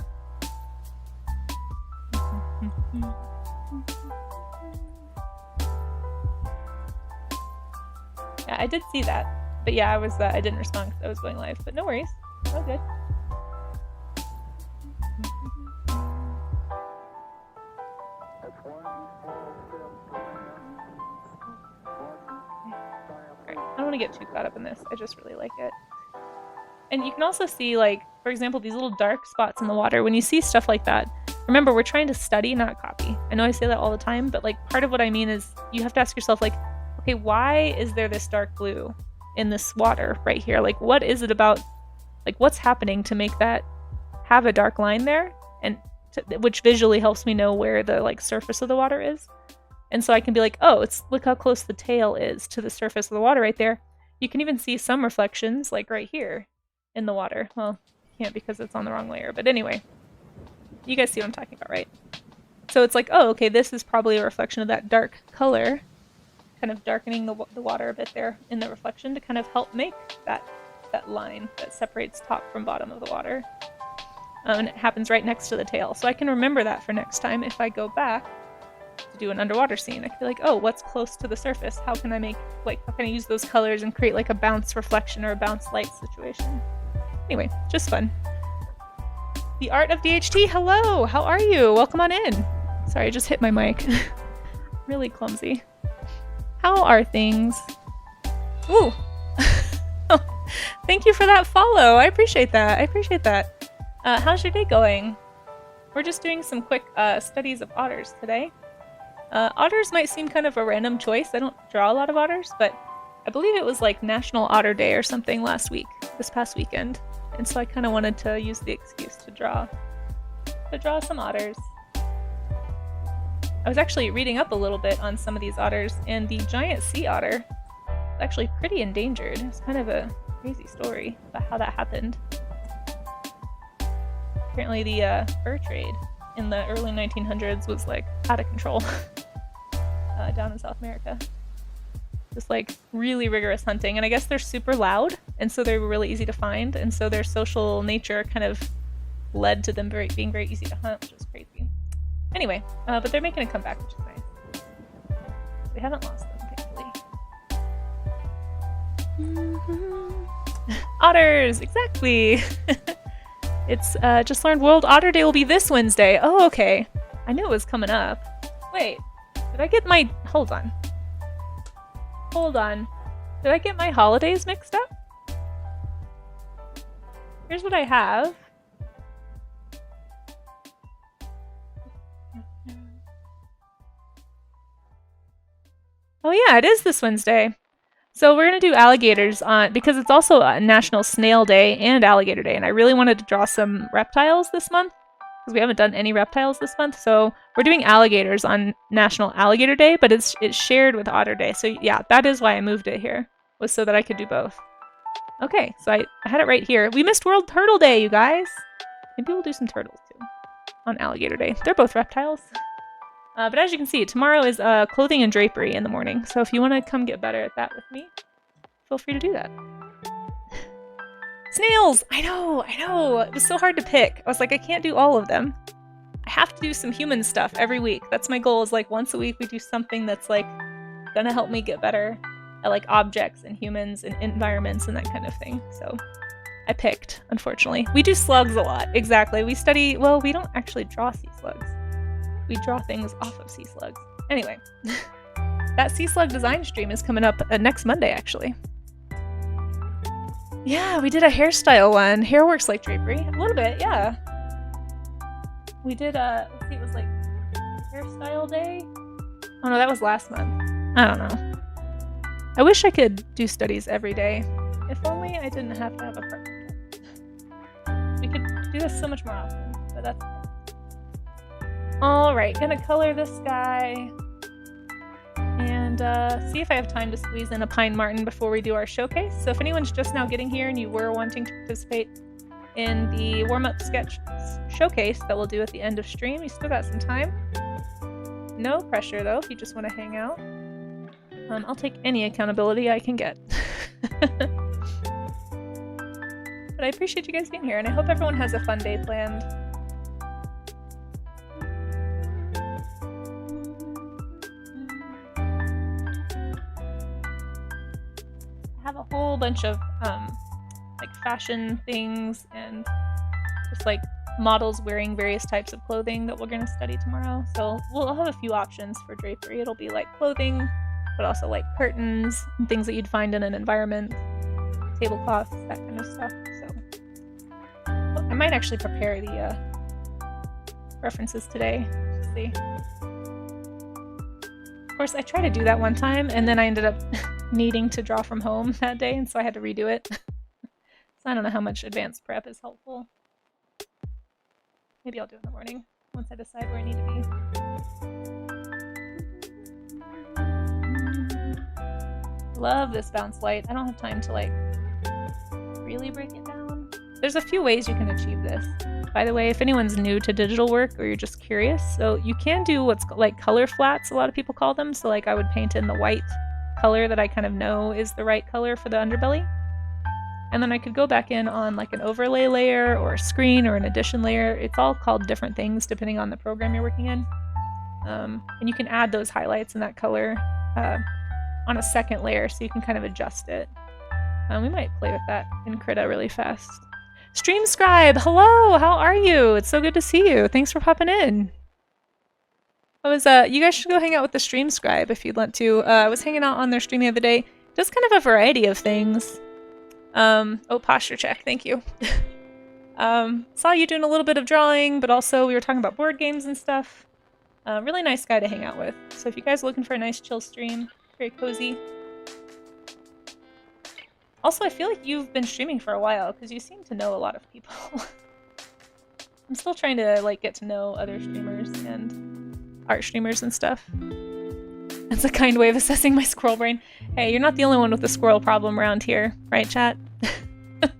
Yeah, I did see that. But yeah, I didn't respond because I was going live. But no worries. All good. Alright, I don't want to get too caught up in this. I just really like it. And you can also see, like, for example, these little dark spots in the water. When you see stuff like that, remember, we're trying to study, not copy. I know I say that all the time, but, like, part of what I mean is you have to ask yourself, like, okay, why is there this dark blue in this water right here? Like, what is it about, like, what's happening to make that have a dark line there? And which visually helps me know where the, like, surface of the water is. And so I can be like, oh, look how close the tail is to the surface of the water right there. You can even see some reflections, like, right here. In the water. Well, you can't because it's on the wrong layer, but anyway. You guys see what I'm talking about, right? So it's like, oh, okay, this is probably a reflection of that dark color, kind of darkening the water a bit there in the reflection to kind of help make that line that separates top from bottom of the water. And it happens right next to the tail. So I can remember that for next time if I go back to do an underwater scene. I can be like, oh, what's close to the surface? How can I use those colors and create like a bounce reflection or a bounce light situation? Anyway, just fun. The Art of DHT, hello! How are you? Welcome on in. Sorry, I just hit my mic. Really clumsy. How are things? Ooh! Thank you for that follow. I appreciate that. How's your day going? We're just doing some quick studies of otters today. Otters might seem kind of a random choice. I don't draw a lot of otters, but I believe it was like National Otter Day or something this past weekend. And so I kind of wanted to use the excuse to draw some otters. I was actually reading up a little bit on some of these otters, and the giant sea otter is actually pretty endangered. It's kind of a crazy story about how that happened. Apparently the fur trade in the early 1900s was like out of control down in South America. Just like really rigorous hunting, and I guess they're super loud, and so they're really easy to find, and so their social nature kind of led to them being very easy to hunt, which is crazy. Anyway, but they're making a comeback, which is nice. We haven't lost them, thankfully. Otters, exactly. It's just learned World Otter Day will be this Wednesday. Oh, okay. I knew it was coming up. Wait, did I get my... Hold on. Did I get my holidays mixed up? Here's what I have. Oh yeah, it is this Wednesday. So we're going to do alligators on, because it's also a National Snail Day and Alligator Day, and I really wanted to draw some reptiles this month, because we haven't done any reptiles this month, so we're doing alligators on National Alligator Day, but it's shared with Otter Day, so yeah, that is why I moved it here, was so that I could do both. Okay, so I had it right here. We missed World Turtle Day, you guys! Maybe we'll do some turtles, too, on Alligator Day. They're both reptiles. But as you can see, tomorrow is clothing and drapery in the morning, so if you want to come get better at that with me, feel free to do that. Snails! I know! It was so hard to pick. I was like, I can't do all of them. I have to do some human stuff every week. That's my goal, is like once a week we do something that's like gonna help me get better at like objects and humans and environments and that kind of thing. So I picked, unfortunately. We do slugs a lot, exactly. We study, well, we don't actually draw sea slugs. We draw things off of sea slugs. Anyway, that sea slug design stream is coming up next Monday, actually. Yeah, we did a hairstyle one. Hair works like drapery. A little bit, yeah. We did let's see, it was like hairstyle day? Oh no, that was last month. I don't know. I wish I could do studies every day. If only I didn't have to have a partner. We could do this so much more often, but that's okay. Alright, gonna color this guy and see if I have time to squeeze in a pine marten before we do our showcase. So if anyone's just now getting here and you were wanting to participate in the warm-up sketch showcase that we'll do at the end of stream, you still got some time. No pressure though, if you just want to hang out. I'll take any accountability I can get. But I appreciate you guys being here, and I hope everyone has a fun day planned. I have a whole bunch of like fashion things and just like models wearing various types of clothing that we're going to study tomorrow. So we'll have a few options for drapery. It'll be like clothing, but also like curtains and things that you'd find in an environment, tablecloths, that kind of stuff. So I might actually prepare the references today. Let's see. Of course, I tried to do that one time, and then I ended up needing to draw from home that day, and so I had to redo it. So I don't know how much advanced prep is helpful. Maybe I'll do it in the morning, once I decide where I need to be. Love this bounce light. I don't have time to like really break it down. There's a few ways you can achieve this. By the way, if anyone's new to digital work or you're just curious, so you can do what's like color flats, a lot of people call them. So like I would paint in the white color that I kind of know is the right color for the underbelly. And then I could go back in on like an overlay layer or a screen or an addition layer. It's all called different things depending on the program you're working in. And you can add those highlights in that color on a second layer so you can kind of adjust it. We might play with that in Krita really fast. Stream Scribe, hello, how are you? It's so good to see you. Thanks for popping in. I was you guys should go hang out with the Stream Scribe if you'd want to. I was hanging out on their stream the other day. Does kind of a variety of things. Oh, posture check, thank you. Saw you doing a little bit of drawing, but also we were talking about board games and stuff. Really nice guy to hang out with. So if you guys are looking for a nice chill stream, very cozy. Also, I feel like you've been streaming for a while because you seem to know a lot of people. I'm still trying to like get to know other streamers and art streamers and stuff. That's a kind way of assessing my squirrel brain. Hey, you're not the only one with a squirrel problem around here, right, chat? I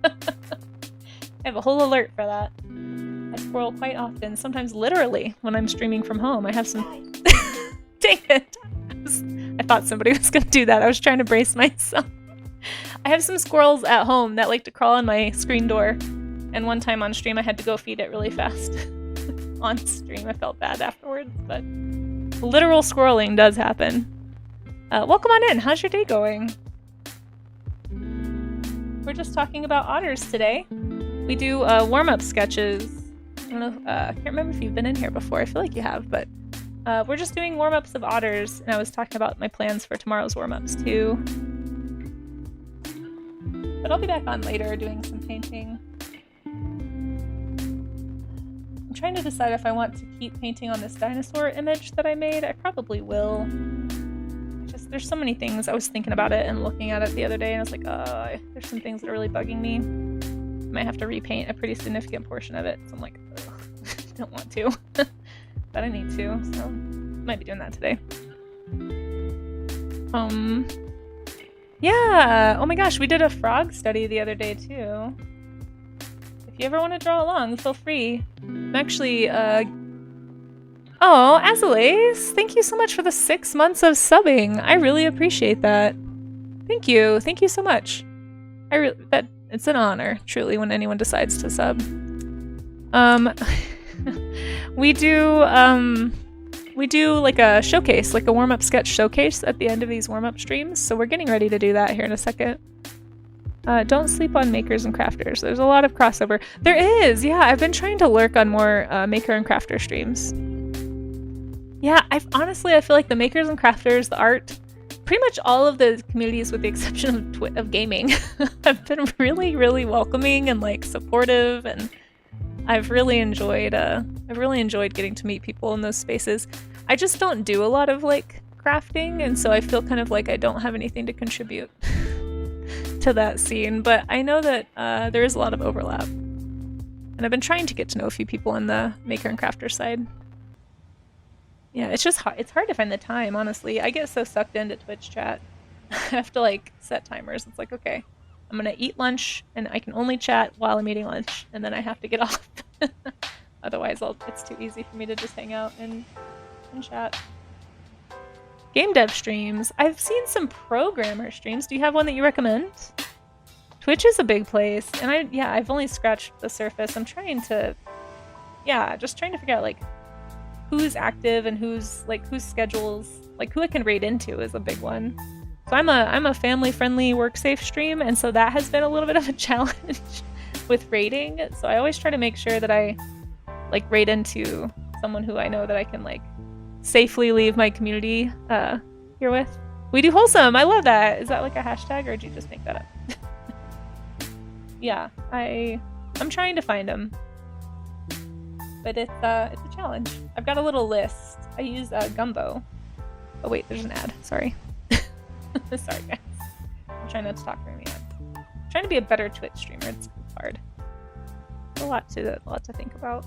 have a whole alert for that. I squirrel quite often, sometimes literally when I'm streaming from home. I have some... Dang it! I thought somebody was gonna do that. I was trying to brace myself. I have some squirrels at home that like to crawl on my screen door, and one time on stream I had to go feed it really fast. On stream, I felt bad afterwards, but literal squirreling does happen. Welcome on in. How's your day going? We're just talking about otters today. We do warm-up sketches. I don't know. I can't remember if you've been in here before. I feel like you have, but we're just doing warm-ups of otters, and I was talking about my plans for tomorrow's warm-ups too. But I'll be back on later doing some painting. I'm trying to decide if I want to keep painting on this dinosaur image that I made. I probably will. I just there's so many things. I was thinking about it and looking at it the other day, and I was like, oh, there's some things that are really bugging me. I might have to repaint a pretty significant portion of it. So I'm like, ugh, don't want to, but I need to. So might be doing that today. Yeah. Oh my gosh, we did a frog study the other day too. If you ever want to draw along, feel free. I'm actually, oh, Azalace, thank you so much for the 6 months of subbing. I really appreciate that. Thank you. Thank you so much. It's an honor, truly, when anyone decides to sub. We do like a showcase, like a warm-up sketch showcase at the end of these warm-up streams, so we're getting ready to do that here in a second. Don't sleep on makers and crafters. There's a lot of crossover. There is, yeah. I've been trying to lurk on more maker and crafter streams. Yeah, honestly, I feel like the makers and crafters, the art, pretty much all of the communities with the exception of gaming have been really, really welcoming and like supportive, and I've really enjoyed getting to meet people in those spaces. I just don't do a lot of like crafting, and so I feel kind of like I don't have anything to contribute to that scene, but I know that there is a lot of overlap, and I've been trying to get to know a few people on the maker and crafter side. Yeah, it's just hard. It's hard to find the time, honestly. I get so sucked into Twitch chat. I have to like set timers. It's like, okay, I'm gonna eat lunch and I can only chat while I'm eating lunch, and then I have to get off. Otherwise it's too easy for me to just hang out and chat. Game dev streams. I've seen some programmer streams. Do you have one that you recommend? Twitch is a big place, and I've only scratched the surface. I'm trying to, just trying to figure out like who's active and who's schedules, like who I can raid into is a big one. So I'm a family-friendly, work-safe stream, and so that has been a little bit of a challenge with raiding. So I always try to make sure that I like raid into someone who I know that I can like safely leave my community here with. We do wholesome. I love that. Is that like a hashtag, or did you just make that up? Yeah, I'm trying to find them, but it's a challenge. I've got a little list. I use Gumbo. Oh wait, there's an ad. Sorry. Sorry guys. I'm trying not to talk during the ad. I'm trying to be a better Twitch streamer. It's hard. It's a lot to think about.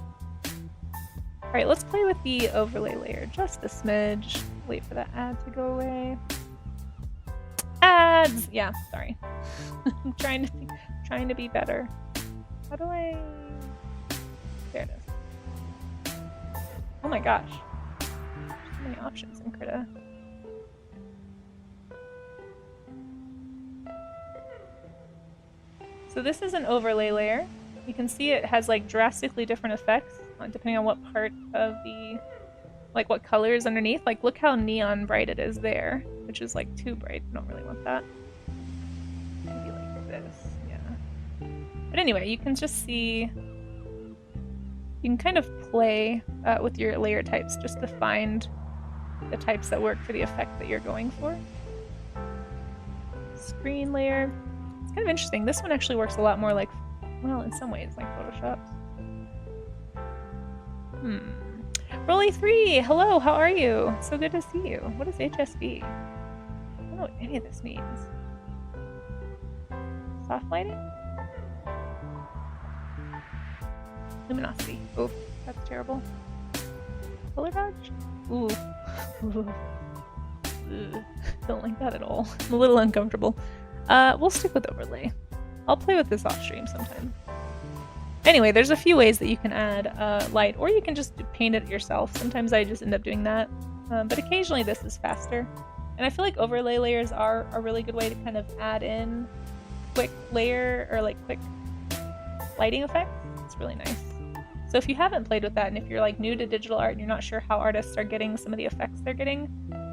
All right, let's play with the overlay layer just a smidge. Wait for that ad to go away. Ads. Yeah, sorry. I'm trying to be better. How do I? There it is. Oh my gosh. So many options in Krita. So this is an overlay layer. You can see it has like drastically different effects depending on what part of the, like what color is underneath. Like look how neon bright it is there, which is like too bright. I don't really want that. Maybe like this, yeah. But anyway, you can just see, you can kind of play with your layer types just to find the types that work for the effect that you're going for. Screen layer. It's kind of interesting. This one actually works a lot more like, well, in some ways, like Photoshop. Rolly3, hello, how are you? So good to see you. What is HSV? I don't know what any of this means. Soft lighting? Luminosity. Oh, that's terrible. Color dodge? Ooh. Don't like that at all. I'm a little uncomfortable. We'll stick with overlay. I'll play with this off stream sometime. Anyway, there's a few ways that you can add light, or you can just paint it yourself. Sometimes I just end up doing that, but occasionally this is faster. And I feel like overlay layers are a really good way to kind of add in quick layer or like quick lighting effects. It's really nice. So if you haven't played with that, and if you're like new to digital art and you're not sure how artists are getting some of the effects they're getting,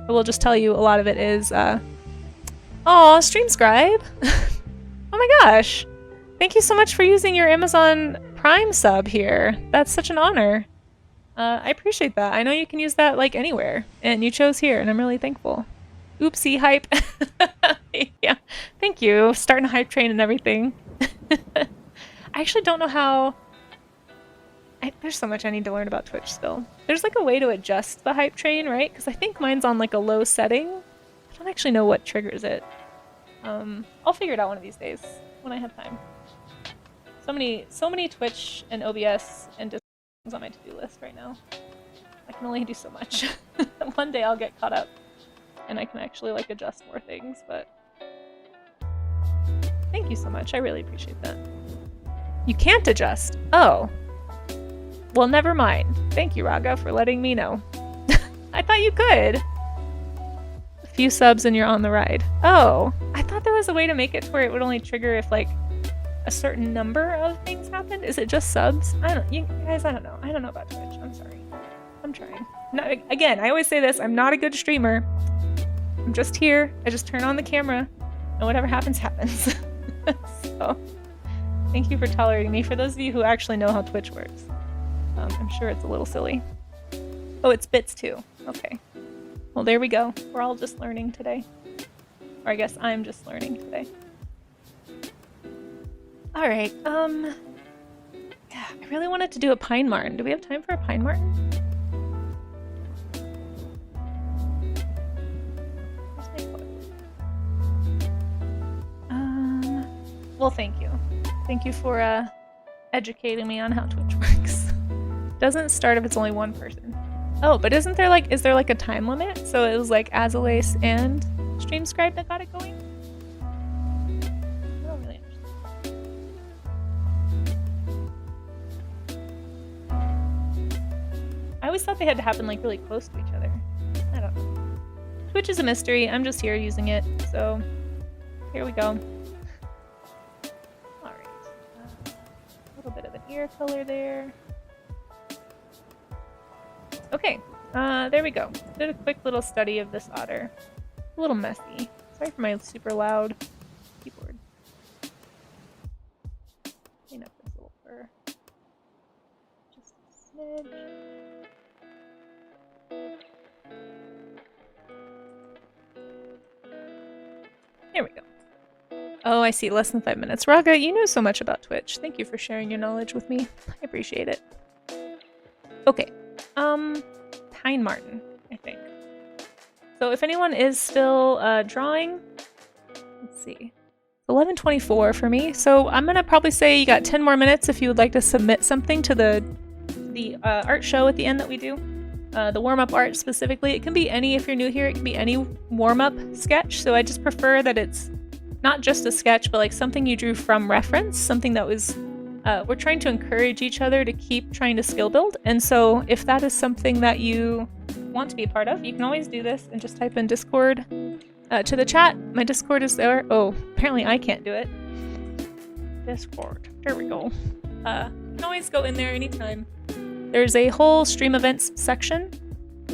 I will just tell you a lot of it is, aw, Stream Scribe. Oh my gosh. Thank you so much for using your Amazon Prime sub here. That's such an honor. I appreciate that. I know you can use that like anywhere, and you chose here, and I'm really thankful. Oopsie, hype. Yeah, thank you. Starting a hype train and everything. I actually don't know how... there's so much I need to learn about Twitch still. There's like a way to adjust the hype train, right? Because I think mine's on like a low setting. I don't actually know what triggers it. I'll figure it out one of these days when I have time. So many Twitch and OBS and Discord things on my to-do list right now. I can only do so much. One day I'll get caught up and I can actually like adjust more things, but thank you so much. I really appreciate that. You can't adjust. Oh. Well, never mind. Thank you, Raga, for letting me know. I thought you could. A few subs and you're on the ride. Oh, I thought there was a way to make it to where it would only trigger if like a certain number of things happened. Is it just subs? You guys, I don't know. I don't know about Twitch. I'm sorry. I'm trying. No, again, I always say this. I'm not a good streamer. I'm just here. I just turn on the camera and whatever happens, happens. So, thank you for tolerating me. For those of you who actually know how Twitch works, I'm sure it's a little silly. Oh, it's bits too. Okay. Well, there we go. We're all just learning today. Or I guess I'm just learning today. Alright, yeah, I really wanted to do a pine martin. Do we have time for a pine martin? Well, thank you. Thank you for educating me on how Twitch works. Doesn't start if it's only one person. Oh, but is there like a time limit? So it was like Azalace and StreamScribe that got it going? I don't really understand. I always thought they had to happen like really close to each other. I don't know. Twitch is a mystery. I'm just here using it, so here we go. Alright. A little bit of an ear color there. Okay, there we go. Did a quick little study of this otter. A little messy. Sorry for my super loud keyboard. Clean up this little fur. Just a smidge. There we go. Oh, I see. Less than 5 minutes. Raga, you know so much about Twitch. Thank you for sharing your knowledge with me. I appreciate it. Okay. Pine martin, I think. So if anyone is still drawing, let's see. 11:24 for me. So I'm gonna probably say you got 10 more minutes if you would like to submit something to the art show at the end that we do. The warm-up art specifically. It can be any, if you're new here, it can be any warm-up sketch. So I just prefer that it's not just a sketch, but like something you drew from reference, something that was we're trying to encourage each other to keep trying to skill build, and so if that is something that you want to be a part of, you can always do this and just type in Discord to the chat. My Discord is there. Oh, apparently I can't do it. Discord. There we go. You can always go in there anytime. There's a whole stream events section.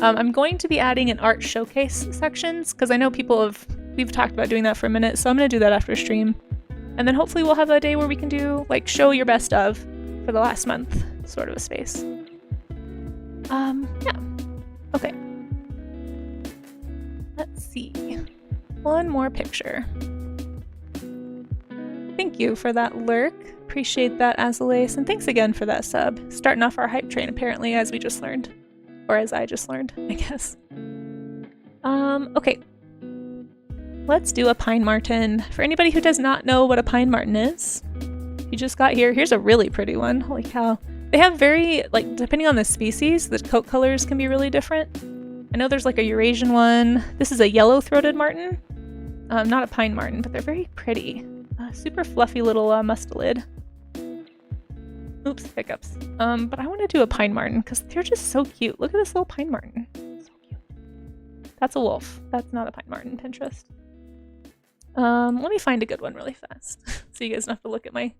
I'm going to be adding an art showcase sections because I know we've talked about doing that for a minute, so I'm going to do that after stream. And then hopefully we'll have a day where we can do, like, show your best of for the last month, sort of a space. Yeah. Okay. Let's see. One more picture. Thank you for that lurk. Appreciate that, Azalace. And thanks again for that sub. Starting off our hype train, apparently, as we just learned. Or as I just learned, I guess. Okay. Let's do a pine martin. For anybody who does not know what a pine martin is, you just got here. Here's a really pretty one. Holy cow. They have very, like, depending on the species, the coat colors can be really different. I know there's like a Eurasian one. This is a yellow-throated martin. Not a pine martin, but they're very pretty. Super fluffy little mustelid. Oops, hiccups. But I want to do a pine martin because they're just so cute. Look at this little pine martin. So cute. That's a wolf. That's not a pine martin, Pinterest. Let me find a good one really fast so you guys don't have to look at my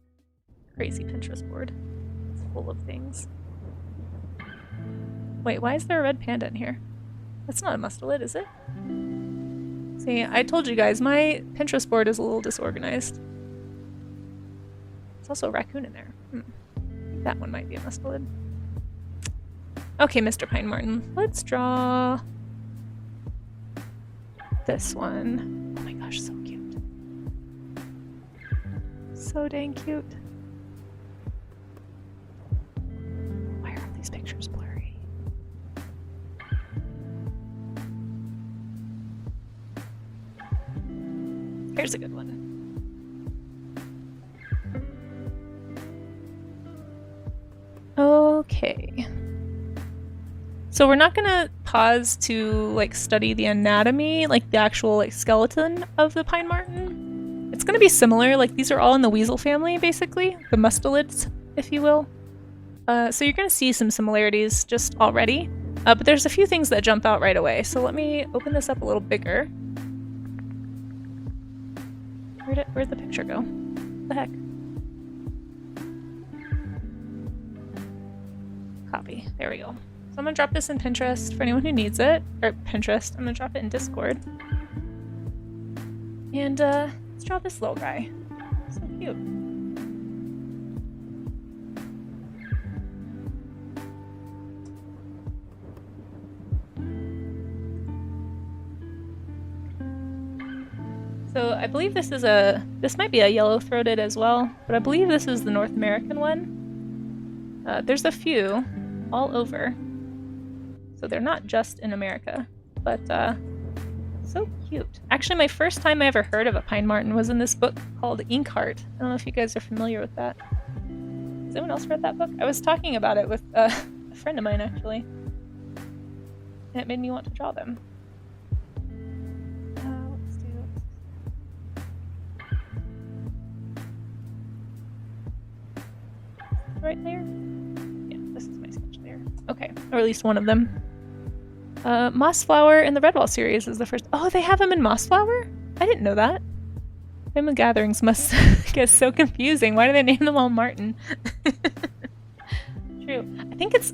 crazy Pinterest board. It's full of things. Wait, why is there a red panda in here? That's not a mustelid, is it? See, I told you guys, my Pinterest board is a little disorganized. There's also a raccoon in there. That one might be a mustelid. Okay, Mr. Pine Martin, let's draw this one. Oh my gosh, so cute. So dang cute. Why are all these pictures blurry? Here's a good one. Okay. So we're not gonna pause to like study the anatomy, like the actual like skeleton of the pine marten. It's gonna be similar. Like these are all in the weasel family, basically, the mustelids, if you will. So you're gonna see some similarities just already, but there's a few things that jump out right away. So let me open this up a little bigger. Where'd the picture go? What the heck? Copy. There we go. So I'm gonna drop this in Pinterest for anyone who needs it. Or Pinterest. I'm gonna drop it in Discord. And let's draw this little guy. So cute. So I believe this might be a yellow-throated as well, but I believe this is the North American one. There's a few all over, so they're not just in America, but so cute. Actually, my first time I ever heard of a pine marten was in this book called Inkheart. I don't know if you guys are familiar with that. Has anyone else read that book? I was talking about it with a friend of mine, actually, and it made me want to draw them. Right there? Yeah, this is my sketch there. Okay, or at least one of them. Mossflower in the Redwall series is the first. Oh, they have him in Mossflower? I didn't know that. Family gatherings must get so confusing. Why do they name them all Martin? True. I think it's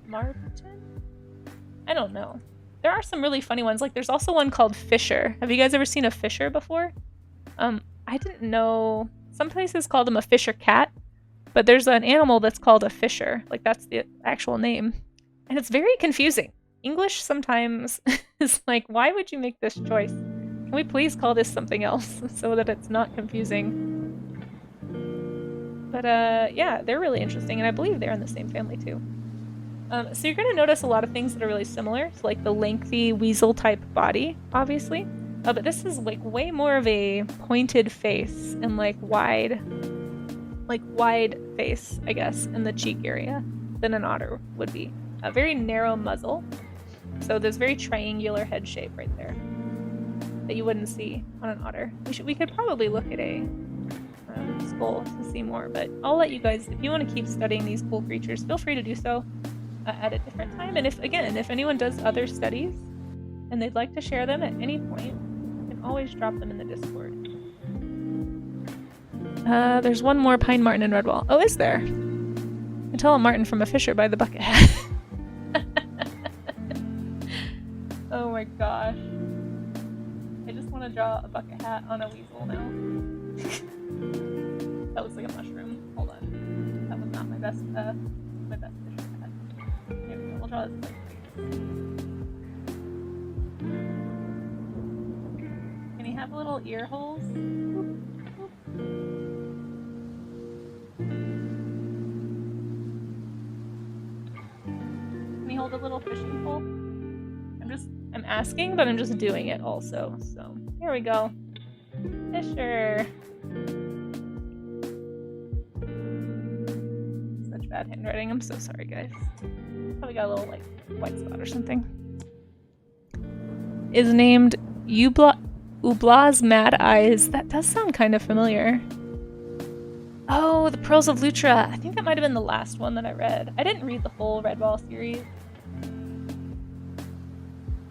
Martin? I don't know. There are some really funny ones. Like there's also one called Fisher. Have you guys ever seen a fisher before? I didn't know. Some places call them a fisher cat, but there's an animal that's called a fisher. Like that's the actual name. And it's very confusing. English sometimes is like, why would you make this choice? Can we please call this something else so that it's not confusing? But yeah, they're really interesting, and I believe they're in the same family too. So you're going to notice a lot of things that are really similar. So like the lengthy weasel type body, obviously. But this is like way more of a pointed face and like wide face, I guess, in the cheek area than an otter would be. A very narrow muzzle. So there's very triangular head shape right there that you wouldn't see on an otter. We could probably look at a skull to see more, but I'll let you guys, if you want to keep studying these cool creatures, feel free to do so at a different time. And if anyone does other studies and they'd like to share them at any point, always drop them in the Discord. There's one more pine marten in Redwall. Oh, is there? I can tell a marten from a fisher by the bucket hat. Oh my gosh. I just want to draw a bucket hat on a weasel now. That looks like a mushroom. Hold on. That was not my best fisher hat. There we go. We'll draw this like have little ear holes. Boop, boop. Can he hold a little fishing pole? I'm asking, but I'm just doing it also. So here we go. Fisher. Such bad handwriting. I'm so sorry, guys. Probably got a little like white spot or something. Is named Ubla's Mad Eyes. That does sound kind of familiar. Oh, the Pearls of Lutra. I think that might have been the last one that I read. I didn't read the whole Redwall series.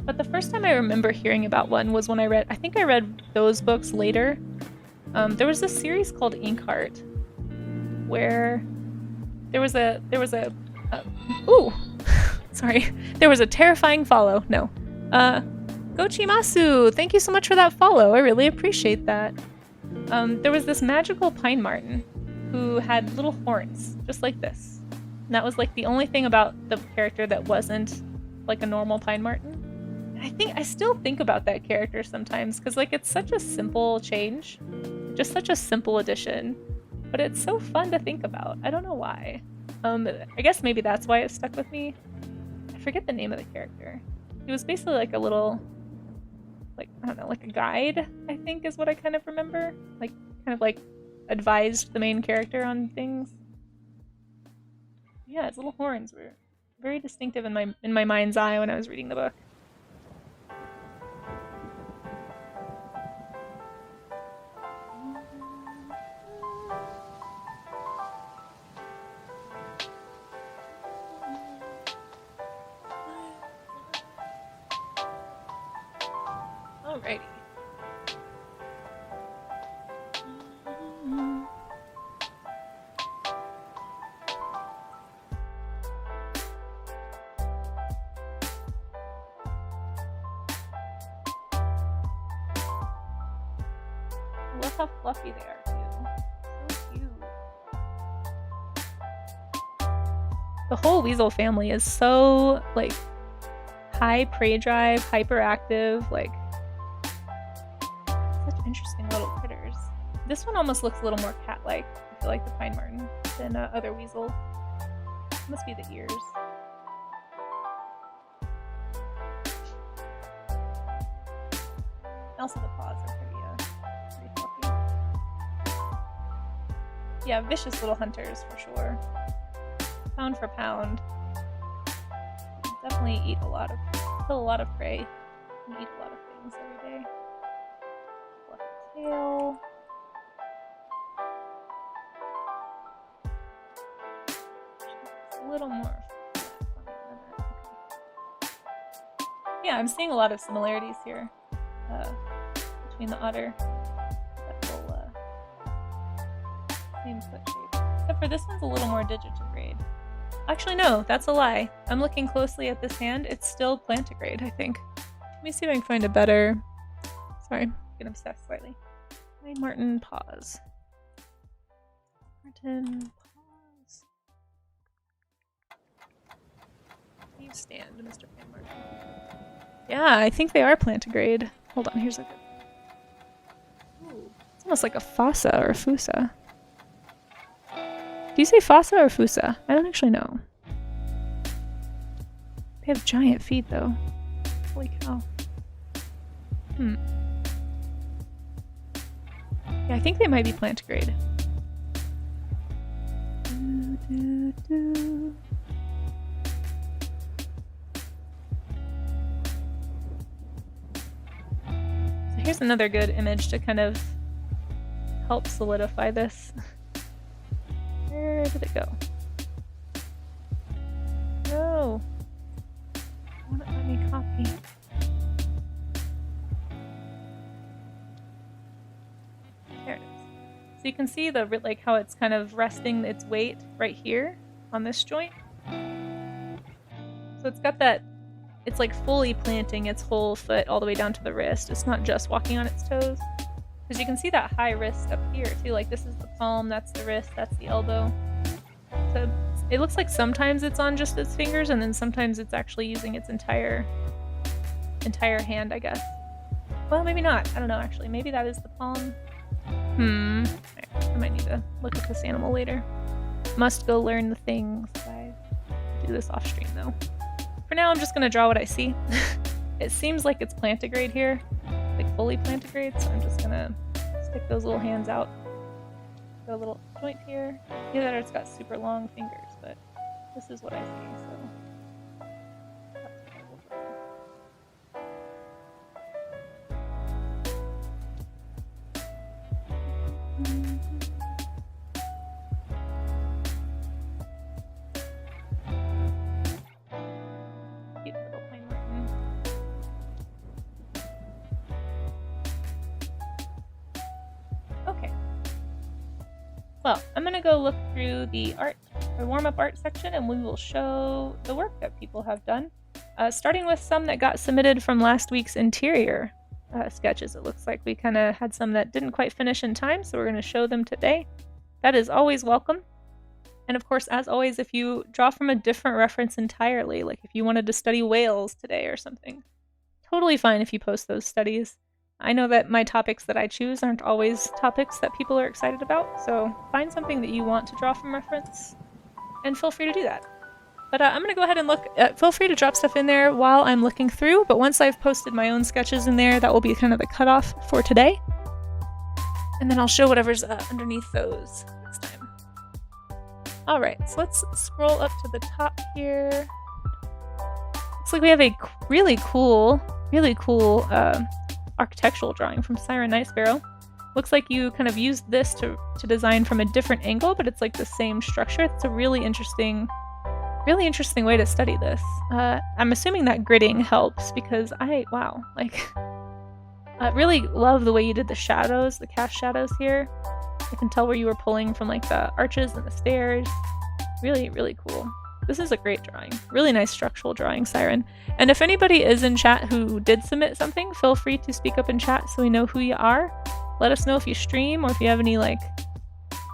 But the first time I remember hearing about one was when I think I read those books later. There was this series called Inkheart where there was a ooh, sorry. There was a terrifying follow. No. Gochimasu, thank you so much for that follow. I really appreciate that. There was this magical pine marten who had little horns, just like this. And that was like the only thing about the character that wasn't like a normal pine marten. And I still think about that character sometimes because like it's such a simple change, just such a simple addition, but it's so fun to think about. I don't know why. I guess maybe that's why it stuck with me. I forget the name of the character. He was basically like a little like, I don't know, like a guide, I think is what I kind of remember. Like, kind of like advised the main character on things. Yeah, its little horns were very distinctive in my mind's eye when I was reading the book. Alrighty. Look how fluffy they are too. So cute. The whole weasel family is so like high prey drive, hyperactive, like such interesting little critters. This one almost looks a little more cat-like, I feel like the pine marten, than other weasel. Must be the ears. Also the paws are pretty fluffy. Yeah, vicious little hunters for sure. Pound for pound. Definitely eat a lot of, kill a lot of prey, and eat a lot of things every day. Fluffy tail. It's a little more. Yeah, I'm seeing a lot of similarities here between the otter. That little same foot shape. Except for this one's a little more digitigrade. Actually, no, that's a lie. I'm looking closely at this hand. It's still plantigrade, I think. Let me see if I can find a better... Sorry, I'm getting obsessed slightly. Pine marten paws. Marten paws. You stand, Mr. Pine marten. Yeah, I think they are plantigrade. Hold on, here's a good... Ooh, it's almost like a fossa or a fossa. Do you say fossa or fossa? I don't actually know. They have giant feet, though. Holy cow. Yeah, I think they might be plantigrade. So here's another good image to kind of help solidify this. Where did it go? No! Why not let me copy? There it is. So you can see the like how it's kind of resting its weight right here on this joint. So it's got that, it's like fully planting its whole foot all the way down to the wrist. It's not just walking on its toes. Because you can see that high wrist up here too, like this is the palm, that's the wrist, that's the elbow. So it looks like sometimes it's on just its fingers and then sometimes it's actually using its entire hand, I guess. Well, maybe not. I don't know actually. Maybe that is the palm. I might need to look at this animal later. Must go learn the things. I do this off stream though. For now I'm just gonna draw what I see. It seems like it's plantigrade here. Like fully plantigrade, so I'm just gonna stick those little hands out. Got a little joint here. Either that or it's got super long fingers, but this is what I see, so that's what I will draw. Cute little pine marten. Okay. Well, I'm gonna go look through the art or warm-up art section and we will show the work that people have done. Starting with some that got submitted from last week's interior sketches. It looks like we kind of had some that didn't quite finish in time, so we're going to show them today. That is always welcome. And of course, as always, if you draw from a different reference entirely, like if you wanted to study whales today or something, totally fine if you post those studies. I know that my topics that I choose aren't always topics that people are excited about, so find something that you want to draw from reference, and feel free to do that. But I'm going to go ahead and look. Feel free to drop stuff in there while I'm looking through. But once I've posted my own sketches in there, that will be kind of the cutoff for today. And then I'll show whatever's underneath those next time. All right, so let's scroll up to the top here. Looks like we have a really cool architectural drawing from Siren Night Sparrow. Looks like you kind of used this to design from a different angle, but it's like the same structure. It's a really interesting way to study this. I'm assuming that gridding helps because I really love the way you did the shadows, the cast shadows here. I can tell where you were pulling from like the arches and the stairs. Really, really cool. This is a great drawing. Really nice structural drawing, Siren. And if anybody is in chat who did submit something, feel free to speak up in chat so we know who you are. Let us know if you stream or if you have any like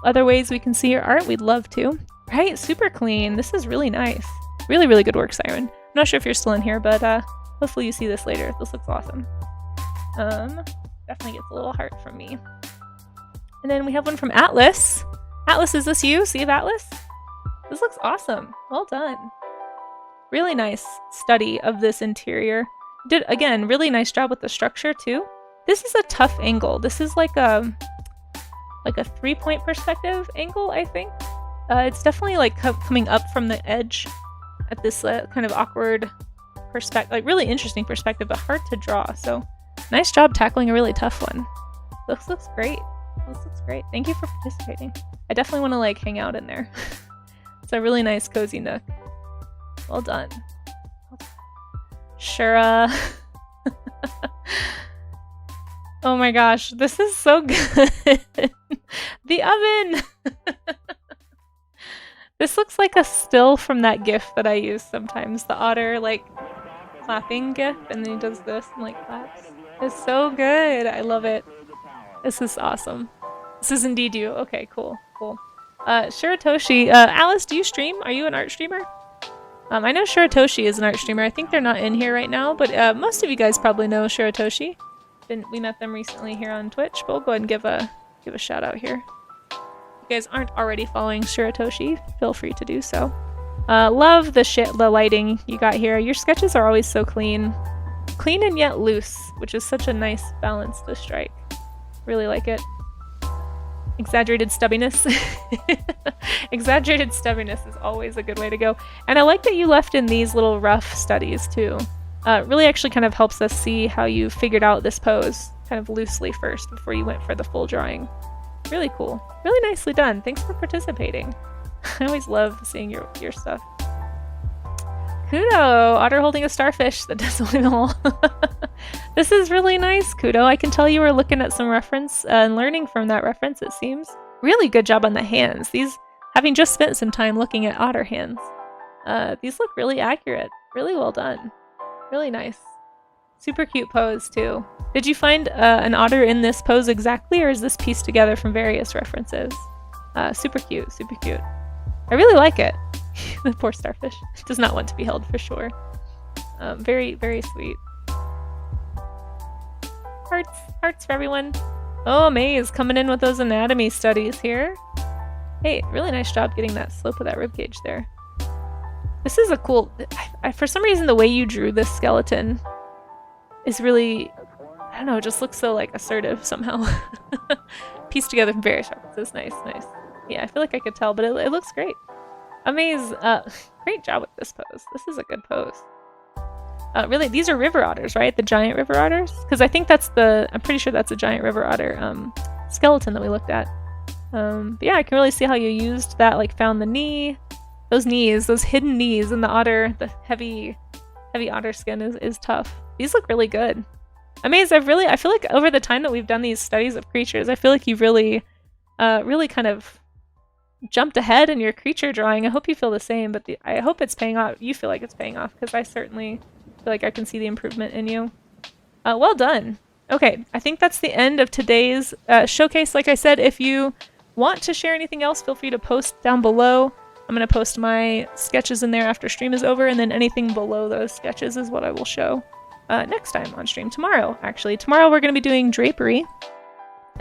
other ways we can see your art. We'd love to. Right? Super clean. This is really nice. Really, really good work, Siren. I'm not sure if you're still in here, but hopefully you see this later. This looks awesome. Definitely gets a little heart from me. And then we have one from Atlas. Atlas, is this you? Steve Atlas? This looks awesome. Well done. Really nice study of this interior. Did, again, really nice job with the structure too. This is a tough angle. This is like a 3-point perspective angle, I think. It's definitely like coming up from the edge at this kind of awkward perspective, like really interesting perspective, but hard to draw. So nice job tackling a really tough one. This looks great. This looks great. Thank you for participating. I definitely want to like hang out in there. It's a really nice cozy nook. Well done. Shura. Oh my gosh, this is so good. The oven. This looks like a still from that gif that I use sometimes. The otter like clapping gif, and then he does this and like claps. It's so good. I love it. This is awesome. This is indeed you. Okay, cool. Shiratoshi. Alice, do you stream? Are you an art streamer? I know Shiratoshi is an art streamer. I think they're not in here right now, but most of you guys probably know Shiratoshi. We met them recently here on Twitch, but we'll go ahead and give a shout out here. If you guys aren't already following Shiratoshi, feel free to do so. Love the lighting you got here. Your sketches are always so clean. Clean and yet loose, which is such a nice balance to strike. Really like it. Exaggerated stubbiness. Exaggerated stubbiness is always a good way to go. And I like that you left in these little rough studies too. Really actually kind of helps us see how you figured out this pose kind of loosely first before you went for the full drawing. Really cool. Really nicely done. Thanks for participating. I always love seeing your stuff. Kudo! Otter holding a starfish that does oil. This is really nice, Kudo. I can tell you were looking at some reference and learning from that reference, it seems. Really good job on the hands. These, having just spent some time looking at otter hands, these look really accurate. Really well done. Really nice. Super cute pose, too. Did you find an otter in this pose exactly, or is this pieced together from various references? Super cute, super cute. I really like it. The poor starfish. Does not want to be held for sure. Very, very sweet. Hearts for everyone. Oh, Maze coming in with those anatomy studies here. Hey, really nice job getting that slope of that ribcage there. This is a cool... for some reason, the way you drew this skeleton is really... I don't know, it just looks so, like, assertive somehow. Pieced together from various references. Nice, nice. Yeah, I feel like I could tell, but it looks great. Amaze, great job with this pose. This is a good pose. Really, these are river otters, right? The giant river otters? Because I think that's I'm pretty sure that's a giant river otter skeleton that we looked at. But yeah, I can really see how you used that, like found the knee. Those knees, those hidden knees in the otter, the heavy otter skin is tough. These look really good. Amaze, I feel like over the time that we've done these studies of creatures, I feel like you've really kind of jumped ahead in your creature drawing. I hope you feel the same, but I hope it's paying off. You feel like it's paying off, because I certainly feel like I can see the improvement in you. Well done. Okay, I think that's the end of today's showcase. Like I said, if you want to share anything else, feel free to post down below. I'm going to post my sketches in there after stream is over, and then anything below those sketches is what I will show next time on stream. Tomorrow, actually. Tomorrow we're going to be doing drapery.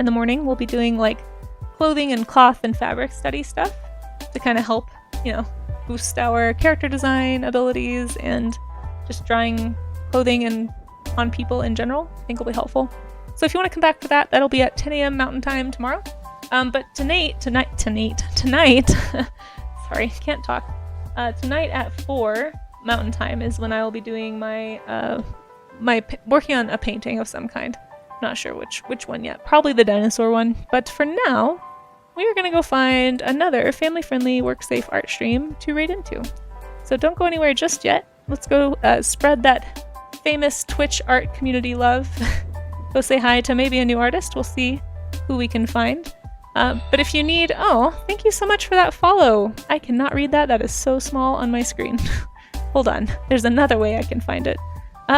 In the morning, we'll be doing like clothing and cloth and fabric study stuff to kind of help, you know, boost our character design abilities and just drawing clothing and on people in general, I think will be helpful. So if you want to come back for that, that'll be at 10 a.m. Mountain Time tomorrow. But tonight, sorry, can't talk. Tonight at 4 Mountain Time is when I will be doing my working on a painting of some kind. Not sure which one yet. Probably the dinosaur one. But for now, we are gonna go find another family-friendly, work-safe art stream to raid into. So don't go anywhere just yet. Let's go spread that famous Twitch art community love. Go say hi to maybe a new artist. We'll see who we can find. But if you need... Oh, thank you so much for that follow. I cannot read that. That is so small on my screen. Hold on. There's another way I can find it.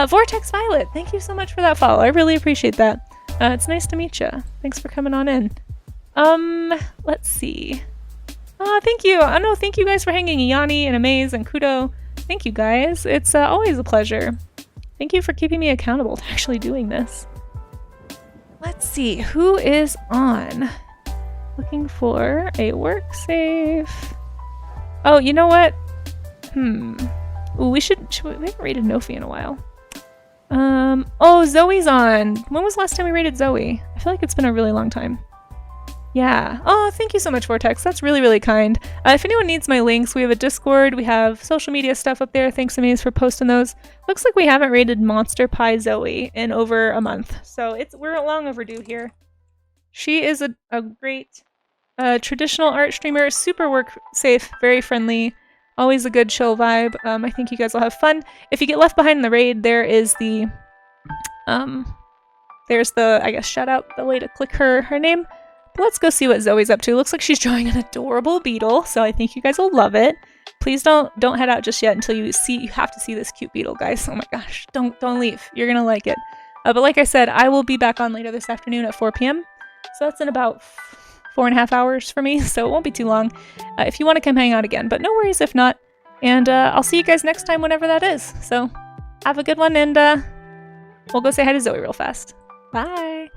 Vortex Violet, thank you so much for that follow. I really appreciate that. It's nice to meet you. Thanks for coming on in. Let's see. Thank you. Oh no, thank you guys for hanging. Yanni and Amaze and Kudo. Thank you guys. It's always a pleasure. Thank you for keeping me accountable to actually doing this. Let's see, who is on? Looking for a work safe. Oh, you know what? Ooh, we haven't rated Nofi in a while. Oh, Zoe's on. When was the last time we rated Zoe? I feel like it's been a really long time. Yeah. Oh, thank you so much, Vortex. That's really, really kind. If anyone needs my links, we have a Discord. We have social media stuff up there. Thanks, Amaze, for posting those. Looks like we haven't rated Monster Pie Zoe in over a month. So we're long overdue here. She is a great traditional art streamer. Super work safe, very friendly. Always a good chill vibe. I think you guys will have fun. If you get left behind in the raid, there is the... there's the, I guess, shout out, the way to click her name. But let's go see what Zoe's up to. Looks like she's drawing an adorable beetle, so I think you guys will love it. Please don't head out just yet until you have to see this cute beetle, guys. Oh my gosh, don't leave. You're gonna like it. But like I said, I will be back on later this afternoon at 4 p.m. So that's in about 4.5 hours for me, so it won't be too long if you want to come hang out again. But no worries if not. And I'll see you guys next time whenever that is. So have a good one, and we'll go say hi to Zoe real fast. Bye!